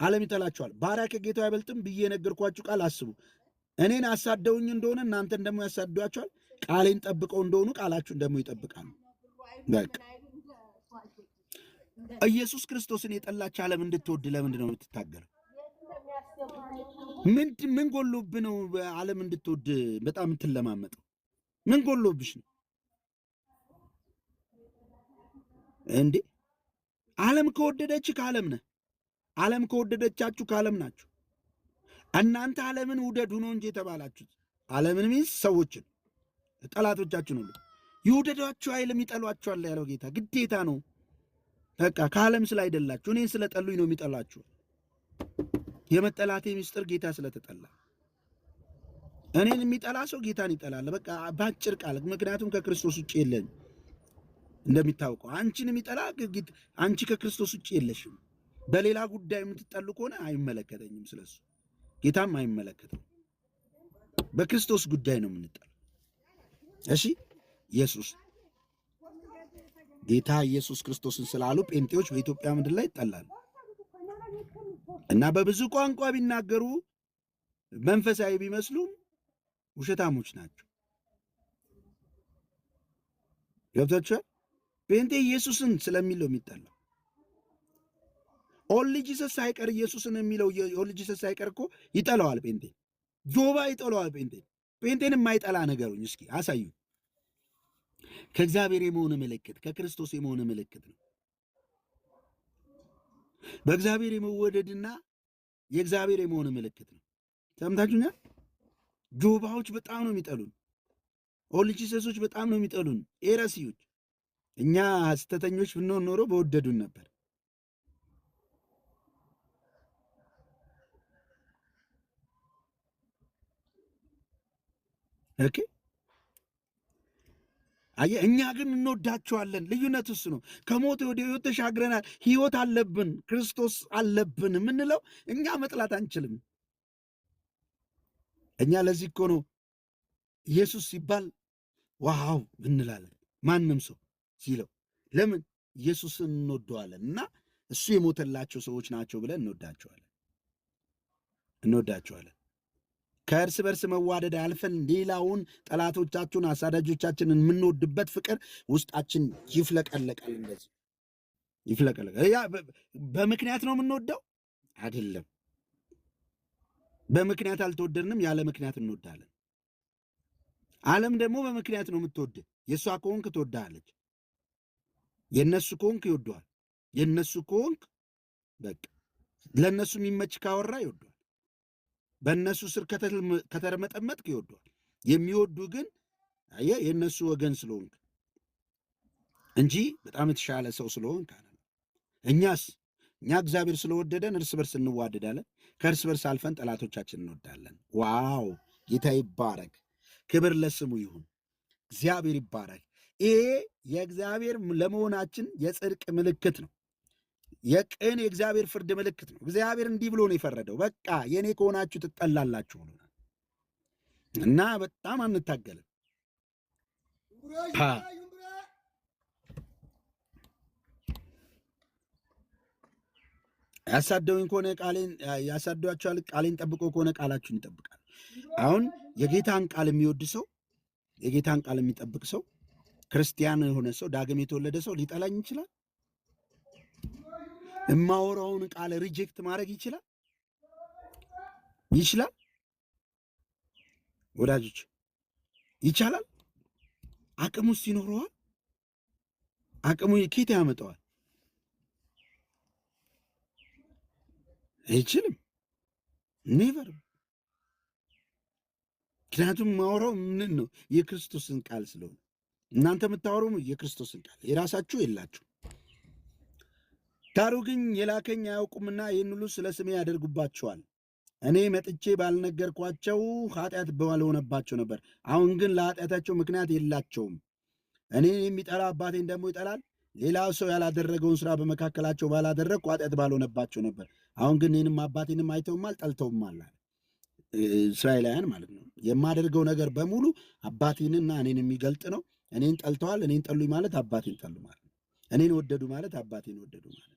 ዓለም ይጠላችኋል። ባሪያ ከጌታው አይበልጥም ብዬ የነገርኳችሁ ቃል አስቡ። እኔን አሳደውኝ እንደሆነ እናንተን ደግሞ ያሳድዷቸዋል። ቃሌን ጠብቀው እንደሆኑ ቃላችሁን ደግሞ ይጠብቃሉ። በቃ ኢየሱስ ክርስቶስን የጠላች ዓለም እንድትወድ ለምንድን ነው የምትታገለው? ምን ጎሎብህ ነው ዓለም እንድትወድ በጣም የምትለማመጠው? ምን ጎሎብሽ ነው እንዴ? ዓለም ከወደደች ከዓለም ነህ። ዓለም ከወደደቻችሁ ከዓለም ናችሁ። እናንተ ዓለምን ውደዱ ነው እንጂ የተባላችሁት። ዓለምን ሚንስ ሰዎችን ጠላቶቻችሁን ሁሉ ይውደዷችሁ አይልም፣ ይጠሏችኋል ያለው ጌታ ግዴታ ነው። በቃ ከዓለም ስላይደላችሁ፣ እኔን ስለጠሉኝ ነው የሚጠላችሁ። የመጠላቴ ምስጢር ጌታ ስለተጠላ። እኔን የሚጠላ ሰው ጌታን ይጠላል። በቃ በአጭር ቃል። ምክንያቱም ከክርስቶስ ውጭ የለን። እንደሚታወቀው አንቺን የሚጠላ አንቺ ከክርስቶስ ውጭ የለሽም። በሌላ ጉዳይ የምትጠሉ ከሆነ አይመለከተኝም፣ ስለሱ ጌታም አይመለከተው። በክርስቶስ ጉዳይ ነው የምንጠላ። እሺ ኢየሱስ ጌታ ኢየሱስ ክርስቶስን ስላሉ ጴንጤዎች በኢትዮጵያ ምድር ላይ ይጠላሉ እና በብዙ ቋንቋ ቢናገሩ መንፈሳዊ ቢመስሉም ውሸታሞች ናቸው። ገብታችኋል? ጴንጤ ኢየሱስን ስለሚል ነው የሚጠላው። ኦንሊ ጂሰስ ሳይቀር ኢየሱስን የሚለው ኦንሊ ጂሰስ ሳይቀር እኮ ይጠላዋል ጴንጤ። ጆባ ይጠላዋል ጴንጤ። ጴንጤን የማይጠላ ነገሩኝ እስኪ አሳዩ። ከእግዚአብሔር የመሆን ምልክት ከክርስቶስ የመሆን ምልክት ነው። በእግዚአብሔር የመወደድና የእግዚአብሔር የመሆን ምልክት ነው። ሰምታችሁኛል? ጆባዎች በጣም ነው የሚጠሉን። ኦንሊ ጂሰሶች በጣም ነው የሚጠሉን። ኤረሲዎች። እኛ ሐሰተኞች ብንሆን ኖሮ በወደዱን ነበር። ኦኬ አየህ፣ እኛ ግን እንወዳቸዋለን። ልዩነት እሱ ነው። ከሞት ወደ ሕይወት ተሻግረናል። ሕይወት አለብን፣ ክርስቶስ አለብን የምንለው እኛ መጥላት አንችልም። እኛ ለዚህ እኮ ነው ኢየሱስ ሲባል ዋው እንላለን። ማንም ሰው ሲለው ለምን ኢየሱስን እንወደዋለን እና እሱ የሞተላቸው ሰዎች ናቸው ብለን እንወዳቸዋለን። ከእርስ በርስ መዋደድ አልፈን ሌላውን ጠላቶቻችሁን አሳዳጆቻችንን የምንወድበት ፍቅር ውስጣችን ይፍለቀለቃል። እንደዚህ ይፍለቀለቃል። ያ በምክንያት ነው የምንወደው አይደለም። በምክንያት አልተወደድንም፣ ያለ ምክንያት እንወዳለን። ዓለም ደግሞ በምክንያት ነው የምትወድ። የእሷ ከሆንክ ትወዳለች፣ የእነሱ ከሆንክ ይወደዋል። የእነሱ ከሆንክ በቃ ለእነሱ የሚመች ካወራ ይወደዋል። በእነሱ ስር ከተርመጠመጥክ ይወደዋል። የሚወዱ ግን አየህ የእነሱ ወገን ስለሆንክ እንጂ በጣም የተሻለ ሰው ስለሆንክ አለ። እኛ እግዚአብሔር ስለወደደን እርስ በርስ እንዋደዳለን። ከእርስ በርስ አልፈን ጠላቶቻችን እንወዳለን። ዋው! ጌታ ይባረክ። ክብር ለስሙ ይሁን። እግዚአብሔር ይባረክ። ይሄ የእግዚአብሔር ለመሆናችን የጽድቅ ምልክት ነው። የቅን የእግዚአብሔር ፍርድ ምልክት ነው። እግዚአብሔር እንዲህ ብሎ ነው የፈረደው። በቃ የእኔ ከሆናችሁ ትጠላላችሁ ብሎናል እና በጣም አንታገልም። ያሳደውኝ ከሆነ ያሳደዋቸዋል። ቃሌን ጠብቆ ከሆነ ቃላችሁን ይጠብቃል። አሁን የጌታን ቃል የሚወድ ሰው፣ የጌታን ቃል የሚጠብቅ ሰው፣ ክርስቲያን የሆነ ሰው፣ ዳግም የተወለደ ሰው ሊጠላኝ ይችላል? የማወራውን ቃል ሪጀክት ማድረግ ይችላል? ወዳጆች ይቻላል? አቅሙስ ይኖረዋል? አቅሙ ኬት ያመጣዋል? አይችልም። ኔቨር። ምክንያቱም ማውራው ምን ነው? የክርስቶስን ቃል ስለሆነ እናንተ የምታወሩ የክርስቶስን ቃል የራሳችሁ የላችሁ። ዳሩ ግን የላከኝ አያውቁምና ይህን ሁሉ ስለ ስሜ ያደርጉባቸዋል። እኔ መጥቼ ባልነገርኳቸው ኃጢአት ባልሆነባቸው ነበር። አሁን ግን ለኃጢአታቸው ምክንያት የላቸውም። እኔ የሚጠላ አባቴን ደግሞ ይጠላል። ሌላ ሰው ያላደረገውን ስራ በመካከላቸው ባላደረግኩ ኃጢአት ባልሆነባቸው ነበር። አሁን ግን እኔንም አባቴንም አይተውማል፣ ጠልተውማል አለ። እስራኤላውያን ማለት ነው። የማደርገው ነገር በሙሉ አባቴንና እኔን የሚገልጥ ነው። እኔን ጠልተዋል። እኔን ጠሉኝ ማለት አባቴን ጠሉ ማለት ነው። እኔን ወደዱ ማለት አባቴን ወደዱ ማለት ነው።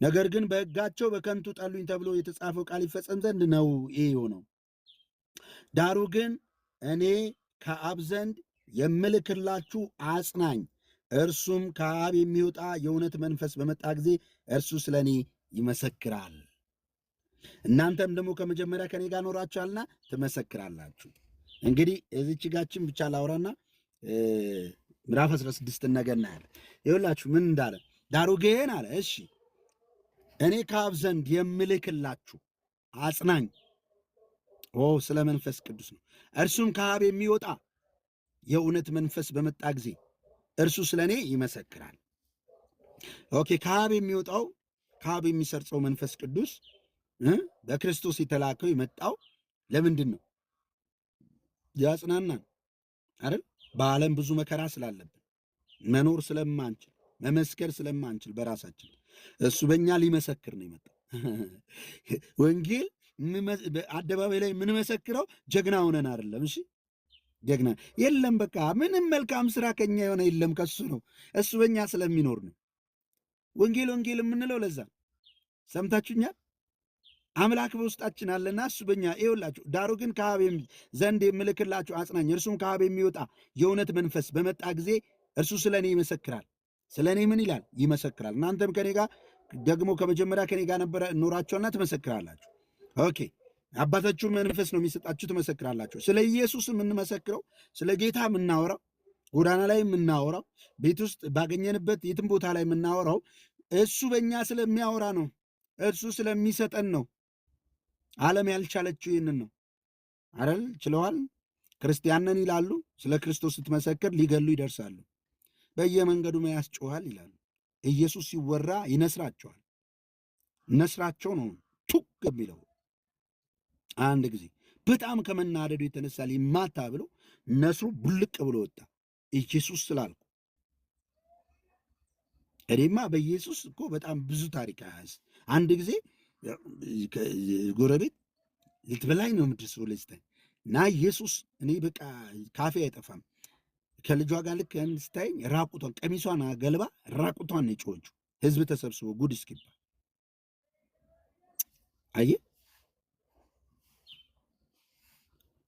ነገር ግን በሕጋቸው በከንቱ ጠሉኝ ተብሎ የተጻፈው ቃል ይፈጸም ዘንድ ነው ይሄ የሆነው። ዳሩ ግን እኔ ከአብ ዘንድ የምልክላችሁ አጽናኝ፣ እርሱም ከአብ የሚወጣ የእውነት መንፈስ በመጣ ጊዜ እርሱ ስለ እኔ ይመሰክራል። እናንተም ደግሞ ከመጀመሪያ ከኔ ጋር ኖራችኋልና ትመሰክራላችሁ። እንግዲህ እዚች ጋችን ብቻ ላውራና ምዕራፍ 16 ነገር እናያለን። ይኸውላችሁ ምን እንዳለ፣ ዳሩ ግን አለ እሺ እኔ ከአብ ዘንድ የምልክላችሁ አጽናኝ፣ ስለ መንፈስ ቅዱስ ነው። እርሱም ከአብ የሚወጣ የእውነት መንፈስ በመጣ ጊዜ እርሱ ስለ እኔ ይመሰክራል። ኦኬ፣ ከአብ የሚወጣው ከአብ የሚሰርጸው መንፈስ ቅዱስ በክርስቶስ የተላከው የመጣው ለምንድን ነው? ያጽናናን አይደል? በዓለም ብዙ መከራ ስላለብን መኖር ስለማንችል መመስከር ስለማንችል በራሳችን እሱ በእኛ ሊመሰክር ነው የመጣው። ወንጌል አደባባይ ላይ የምንመሰክረው ጀግና ሆነን አይደለም። እሺ ጀግና የለም። በቃ ምንም መልካም ስራ ከኛ የሆነ የለም፣ ከሱ ነው። እሱ በእኛ ስለሚኖር ነው ወንጌል የምንለው። ለዛ ሰምታችሁኛል። አምላክ በውስጣችን አለና እሱ በእኛ ይኸውላችሁ። ዳሩ ግን ከአብ ዘንድ የምልክላችሁ አጽናኝ፣ እርሱም ከአብ የሚወጣ የእውነት መንፈስ በመጣ ጊዜ እርሱ ስለ እኔ ይመሰክራል። ስለ እኔ ምን ይላል? ይመሰክራል። እናንተም ከኔ ጋር ደግሞ ከመጀመሪያ ከኔ ጋር ነበረ ኖራችኋልና ትመሰክራላችሁ። ኦኬ፣ አባታችሁን መንፈስ ነው የሚሰጣችሁ፣ ትመሰክራላችሁ። ስለ ኢየሱስ የምንመሰክረው፣ ስለ ጌታ የምናወራው፣ ጎዳና ላይ የምናወራው፣ ቤት ውስጥ ባገኘንበት የትም ቦታ ላይ የምናወራው እሱ በእኛ ስለሚያወራ ነው። እርሱ ስለሚሰጠን ነው። ዓለም ያልቻለችው ይህንን ነው አይደል? ችለዋል። ክርስቲያንን ይላሉ፣ ስለ ክርስቶስ ስትመሰክር ሊገሉ ይደርሳሉ። በየመንገዱ ያስጮሃል ይላሉ። ኢየሱስ ሲወራ ይነስራቸዋል። ነስራቸው ነው ቱክ የሚለው። አንድ ጊዜ በጣም ከመናደዱ የተነሳ ሊማታ ብሎ ነስሩ ቡልቅ ብሎ ወጣ። ኢየሱስ ስላልኩ። እኔማ በኢየሱስ እኮ በጣም ብዙ ታሪክ አያዝ። አንድ ጊዜ ጎረቤት ልትበላኝ ነው የምትደርሰው ለስታይ እና ኢየሱስ እኔ በቃ ካፌ አይጠፋም። ከልጇ ጋር ልክ ስታይ ራቁቷን ቀሚሷን ገልባ ራቁቷን ነው የጮኸችው። ህዝብ ተሰብስቦ ጉድ እስኪባል አየ።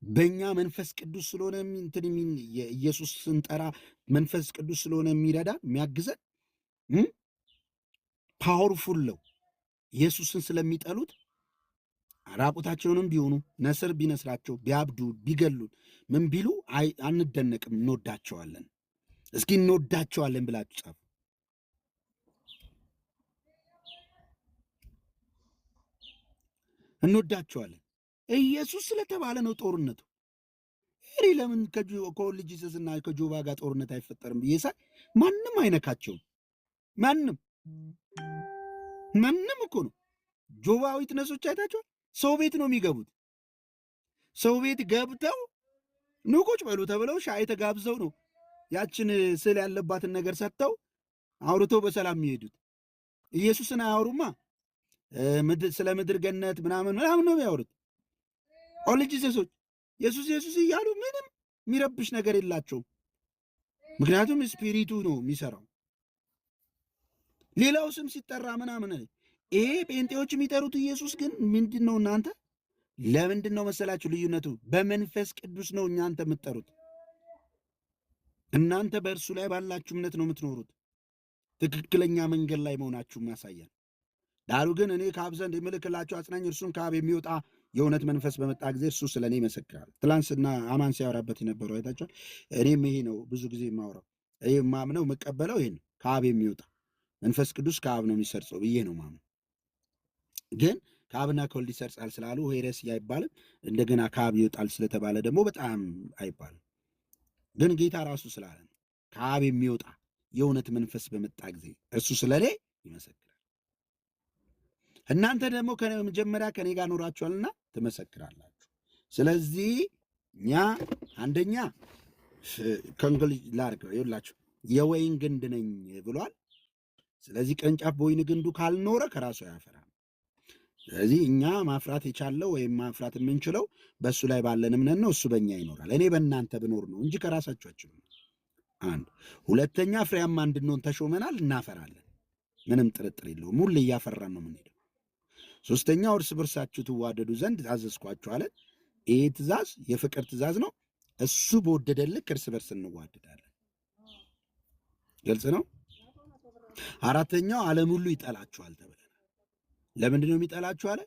በእኛ መንፈስ ቅዱስ ስለሆነ እንትን ኢየሱስ ስንጠራ መንፈስ ቅዱስ ስለሆነ የሚረዳ የሚያግዘን ፓወርፉል ነው። ኢየሱስን ስለሚጠሉት ራቁታቸውንም ቢሆኑ ነስር ቢነስራቸው ቢያብዱ ቢገሉን ምን ቢሉ አንደነቅም፣ እንወዳቸዋለን። እስኪ እንወዳቸዋለን ብላችሁ ጻፉ። እንወዳቸዋለን። ኢየሱስ ስለተባለ ነው ጦርነቱ። እኔ ለምን ከልጅ ኢየሱስና ከጆባ ጋር ጦርነት አይፈጠርም ብዬ ሳይ ማንም አይነካቸውም። ማንም እኮ ነው። ጆባ ዊትነሶች አይታቸዋል። ሰው ቤት ነው የሚገቡት። ሰው ቤት ገብተው ኑ ቁጭ በሉ ተብለው ሻይ ተጋብዘው ነው ያችን ስዕል ያለባትን ነገር ሰጥተው አውርተው በሰላም የሚሄዱት። ኢየሱስን አያወሩማ። ስለ ምድር ገነት ምናምን ነው የሚያወሩት። ልጅ ሴሶች ኢየሱስ እያሉ ምንም የሚረብሽ ነገር የላቸውም። ምክንያቱም ስፒሪቱ ነው የሚሰራው። ሌላው ስም ሲጠራ ምናምን ይሄ ጴንጤዎች የሚጠሩት ኢየሱስ ግን ምንድን ነው? እናንተ ለምንድን ነው መሰላችሁ ልዩነቱ? በመንፈስ ቅዱስ ነው እናንተ የምትጠሩት። እናንተ በእርሱ ላይ ባላችሁ እምነት ነው የምትኖሩት። ትክክለኛ መንገድ ላይ መሆናችሁም ያሳያል። ዳሩ ግን እኔ ከአብ ዘንድ የምልክላችሁ አጽናኝ እርሱም ከአብ የሚወጣ የእውነት መንፈስ በመጣ ጊዜ እርሱ ስለ እኔ ይመሰክራል። ትላንትና አማን ሲያወራበት የነበረው አይታችኋል። እኔም ይሄ ነው ብዙ ጊዜ የማወራው። ይሄ ማምነው የምቀበለው ይሄ ነው። ከአብ የሚወጣ መንፈስ ቅዱስ ከአብ ነው የሚሰርጸው ብዬ ነው ማምነው። ግን ከአብና ከወልድ ይሰርጻል ስላሉ ሄሬስያ አይባልም። እንደገና ከአብ ይወጣል ስለተባለ ደግሞ በጣም አይባልም። ግን ጌታ ራሱ ስላለ ነው ከአብ የሚወጣ የእውነት መንፈስ በመጣ ጊዜ እርሱ ስለ እኔ ይመሰክራል። እናንተ ደግሞ ከመጀመሪያ ከኔ ጋር ኖራችኋልና ትመሰክራላችሁ። ስለዚህ እኛ አንደኛ ከእንግል ላርገው ይላችሁ የወይን ግንድ ነኝ ብሏል። ስለዚህ ቅርንጫፍ በወይን ግንዱ ካልኖረ ከራሱ አያፈራም። ስለዚህ እኛ ማፍራት የቻለው ወይም ማፍራት የምንችለው በእሱ ላይ ባለን እምነት ነው። እሱ በእኛ ይኖራል። እኔ በእናንተ ብኖር ነው እንጂ ከራሳችሁ አችሉም። አንድ ሁለተኛ ፍሬያማ እንድንሆን ተሾመናል፣ እናፈራለን። ምንም ጥርጥር የለውም። ሁሌ እያፈራን ነው የምንሄደው። ሶስተኛው እርስ በርሳችሁ ትዋደዱ ዘንድ አዘዝኳችሁ አለ። ይህ ትእዛዝ የፍቅር ትእዛዝ ነው። እሱ በወደደን ልክ እርስ በርስ እንዋደዳለን። ግልጽ ነው። አራተኛው ዓለም ሁሉ ይጠላችኋል ተብለናል። ለምንድን ነው የሚጠላችሁ አለ?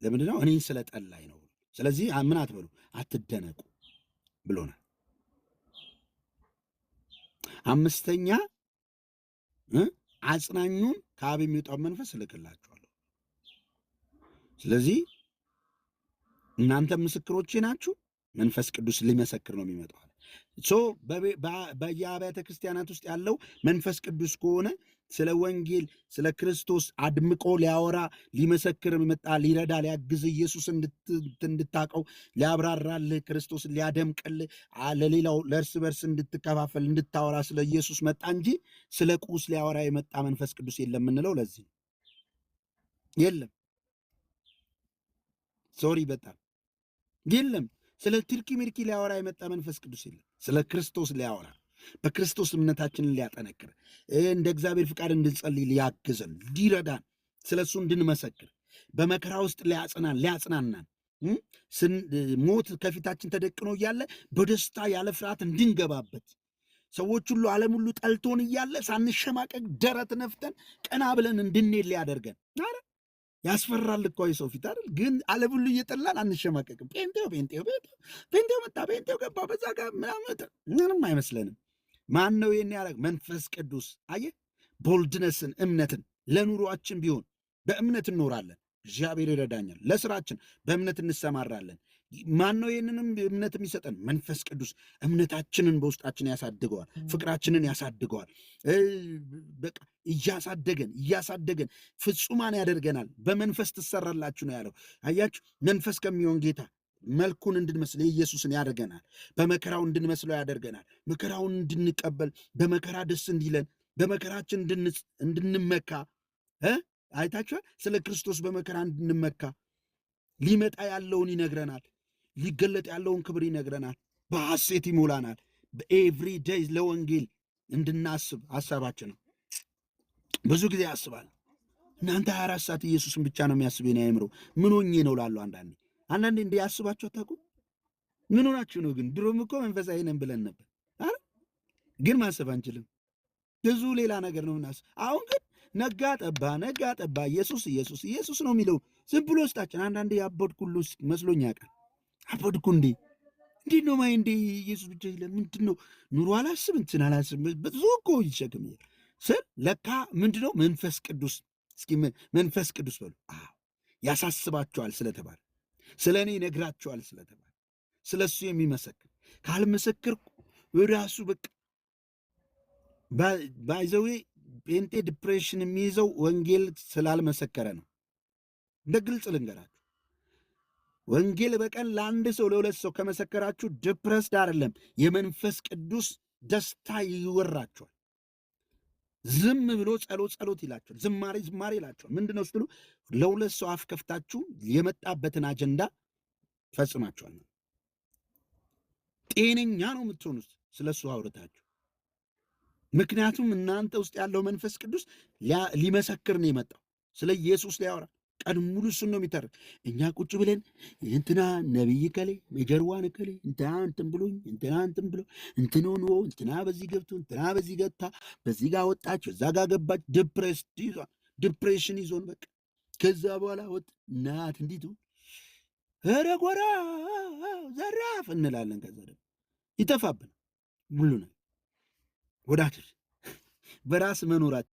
ለምንድን ነው? እኔን ስለ ጠላኝ ነው። ስለዚህ ምን አትበሉ፣ አትደነቁ ብሎናል። አምስተኛ አጽናኙን ከአብ የሚወጣው መንፈስ እልክላችኋለሁ። ስለዚህ እናንተ ምስክሮቼ ናችሁ። መንፈስ ቅዱስ ሊመሰክር ነው የሚመጣው። በየአብያተ ክርስቲያናት ውስጥ ያለው መንፈስ ቅዱስ ከሆነ ስለ ወንጌል ስለ ክርስቶስ አድምቆ ሊያወራ ሊመሰክር መጣ። ሊረዳ ሊያግዝ ኢየሱስ እንድታቀው ሊያብራራልህ ክርስቶስን ሊያደምቅልህ ለሌላው ለእርስ በርስ እንድትከፋፈል እንድታወራ ስለ ኢየሱስ መጣ እንጂ ስለ ቁስ ሊያወራ የመጣ መንፈስ ቅዱስ የለም የምንለው ለዚህ ነው። የለም ሶሪ በጣም የለም። ስለ ትርኪ ምርኪ ሊያወራ የመጣ መንፈስ ቅዱስ የለም። ስለ ክርስቶስ ሊያወራ በክርስቶስ እምነታችንን ሊያጠነክር እንደ እግዚአብሔር ፍቃድ እንድንጸልይ ሊያግዘን ሊረዳን ስለ እሱ እንድንመሰክር በመከራ ውስጥ ሊያጽናናን ሞት ከፊታችን ተደቅኖ እያለ በደስታ ያለ ፍርሃት እንድንገባበት ሰዎች ሁሉ ዓለም ሁሉ ጠልቶን እያለ ሳንሸማቀቅ ደረት ነፍተን ቀና ብለን እንድንሄድ ሊያደርገን ያስፈራል እኮ የሰው ፊት አይደል? ግን ዓለም ሁሉ እየጠላን አንሸማቀቅም። ጴንጤው መጣ፣ ጴንጤው ገባ፣ በዛ ጋር ምንም አይመስለንም። ማን ነው ይህን ያደረግ? መንፈስ ቅዱስ። አየህ፣ ቦልድነስን እምነትን ለኑሯችን ቢሆን በእምነት እንኖራለን። እግዚአብሔር ይረዳኛል። ለስራችን በእምነት እንሰማራለን። ማን ነው ይህንንም እምነት የሚሰጠን? መንፈስ ቅዱስ። እምነታችንን በውስጣችን ያሳድገዋል፣ ፍቅራችንን ያሳድገዋል። በቃ እያሳደገን ፍጹማን ያደርገናል። በመንፈስ ትሰራላችሁ ነው ያለው። አያችሁ፣ መንፈስ ከሚሆን ጌታ መልኩን እንድንመስል ኢየሱስን ያደርገናል። በመከራው እንድንመስለው ያደርገናል። መከራውን እንድንቀበል፣ በመከራ ደስ እንዲለን፣ በመከራችን እንድንመካ አይታችኋል። ስለ ክርስቶስ በመከራ እንድንመካ ሊመጣ ያለውን ይነግረናል። ሊገለጥ ያለውን ክብር ይነግረናል። በሐሴት ይሞላናል። በኤቭሪ ዴይ ለወንጌል እንድናስብ ሐሳባችን ነው። ብዙ ጊዜ ያስባል። እናንተ 24 ሰዓት ኢየሱስን ብቻ ነው የሚያስብ የኔ አእምሮ ምን ሆኜ ነው ላሉ አንዳንዴ እንዲህ ያስባችሁ አታውቁም? ምን ሆናችሁ ነው ግን? ድሮም እኮ መንፈሳዊ ነን ብለን ነበር ግን ማሰብ አንችልም። ብዙ ሌላ ነገር ነው ምናስብ። አሁን ግን ነጋ ጠባ ኢየሱስ ነው የሚለው ዝም ብሎ ውስጣችን። አንዳንዴ ያበድኩ ሁሉ መስሎኝ ያውቃል። አበድኩ እንዴት ነው ማይ እንዴ ኢየሱስ ብቻ ይለ ምንድን ነው ኑሮ አላስብ እንትን አላስብ ብዙ እኮ ይሸክም ስል ለካ ምንድን ነው መንፈስ ቅዱስ። እስኪ መንፈስ ቅዱስ በሉ። ያሳስባቸዋል ስለተባለ ስለ እኔ ይነግራቸዋል ስለተባለ ስለ እሱ የሚመሰክር ካልመሰክርኩ ራሱ በቃ ባይዘዌ ጴንጤ ዲፕሬሽን የሚይዘው ወንጌል ስላልመሰከረ ነው። በግልጽ ልንገራችሁ፣ ወንጌል በቀን ለአንድ ሰው ለሁለት ሰው ከመሰከራችሁ ዲፕረስድ አይደለም፣ የመንፈስ ቅዱስ ደስታ ይወራችኋል። ዝም ብሎ ጸሎት ይላችኋል፣ ዝማሬ ይላችኋል። ምንድነው ስትሉ ለሁለት ሰው አፍ ከፍታችሁ የመጣበትን አጀንዳ ፈጽማችኋል። ጤነኛ ነው የምትሆኑት ስለሱ አውርታችሁ። ምክንያቱም እናንተ ውስጥ ያለው መንፈስ ቅዱስ ሊመሰክር ነው የመጣው። ስለ ኢየሱስ ሊያወራ ቀን ሙሉ እሱን ነው የሚተርክ። እኛ ቁጭ ብለን እንትና ነቢይ ከሌ ሜጀርዋን ከሌ እንትና እንትን ብሎኝ እንትና እንትን ብሎ እንትን ሆኖ እንትና በዚህ ገብቶ እንትና በዚህ ገብታ በዚህ ጋር ወጣች እዛ ጋር ገባች። ዲፕሬሽን ይዞን በቃ ከዛ በኋላ ወጥ እናት እንዲቱ ኧረ ጎራ ዘራፍ እንላለን። ከዛ ደግሞ ይጠፋብን ሁሉ ነው ወዳጆች በራስ መኖራችን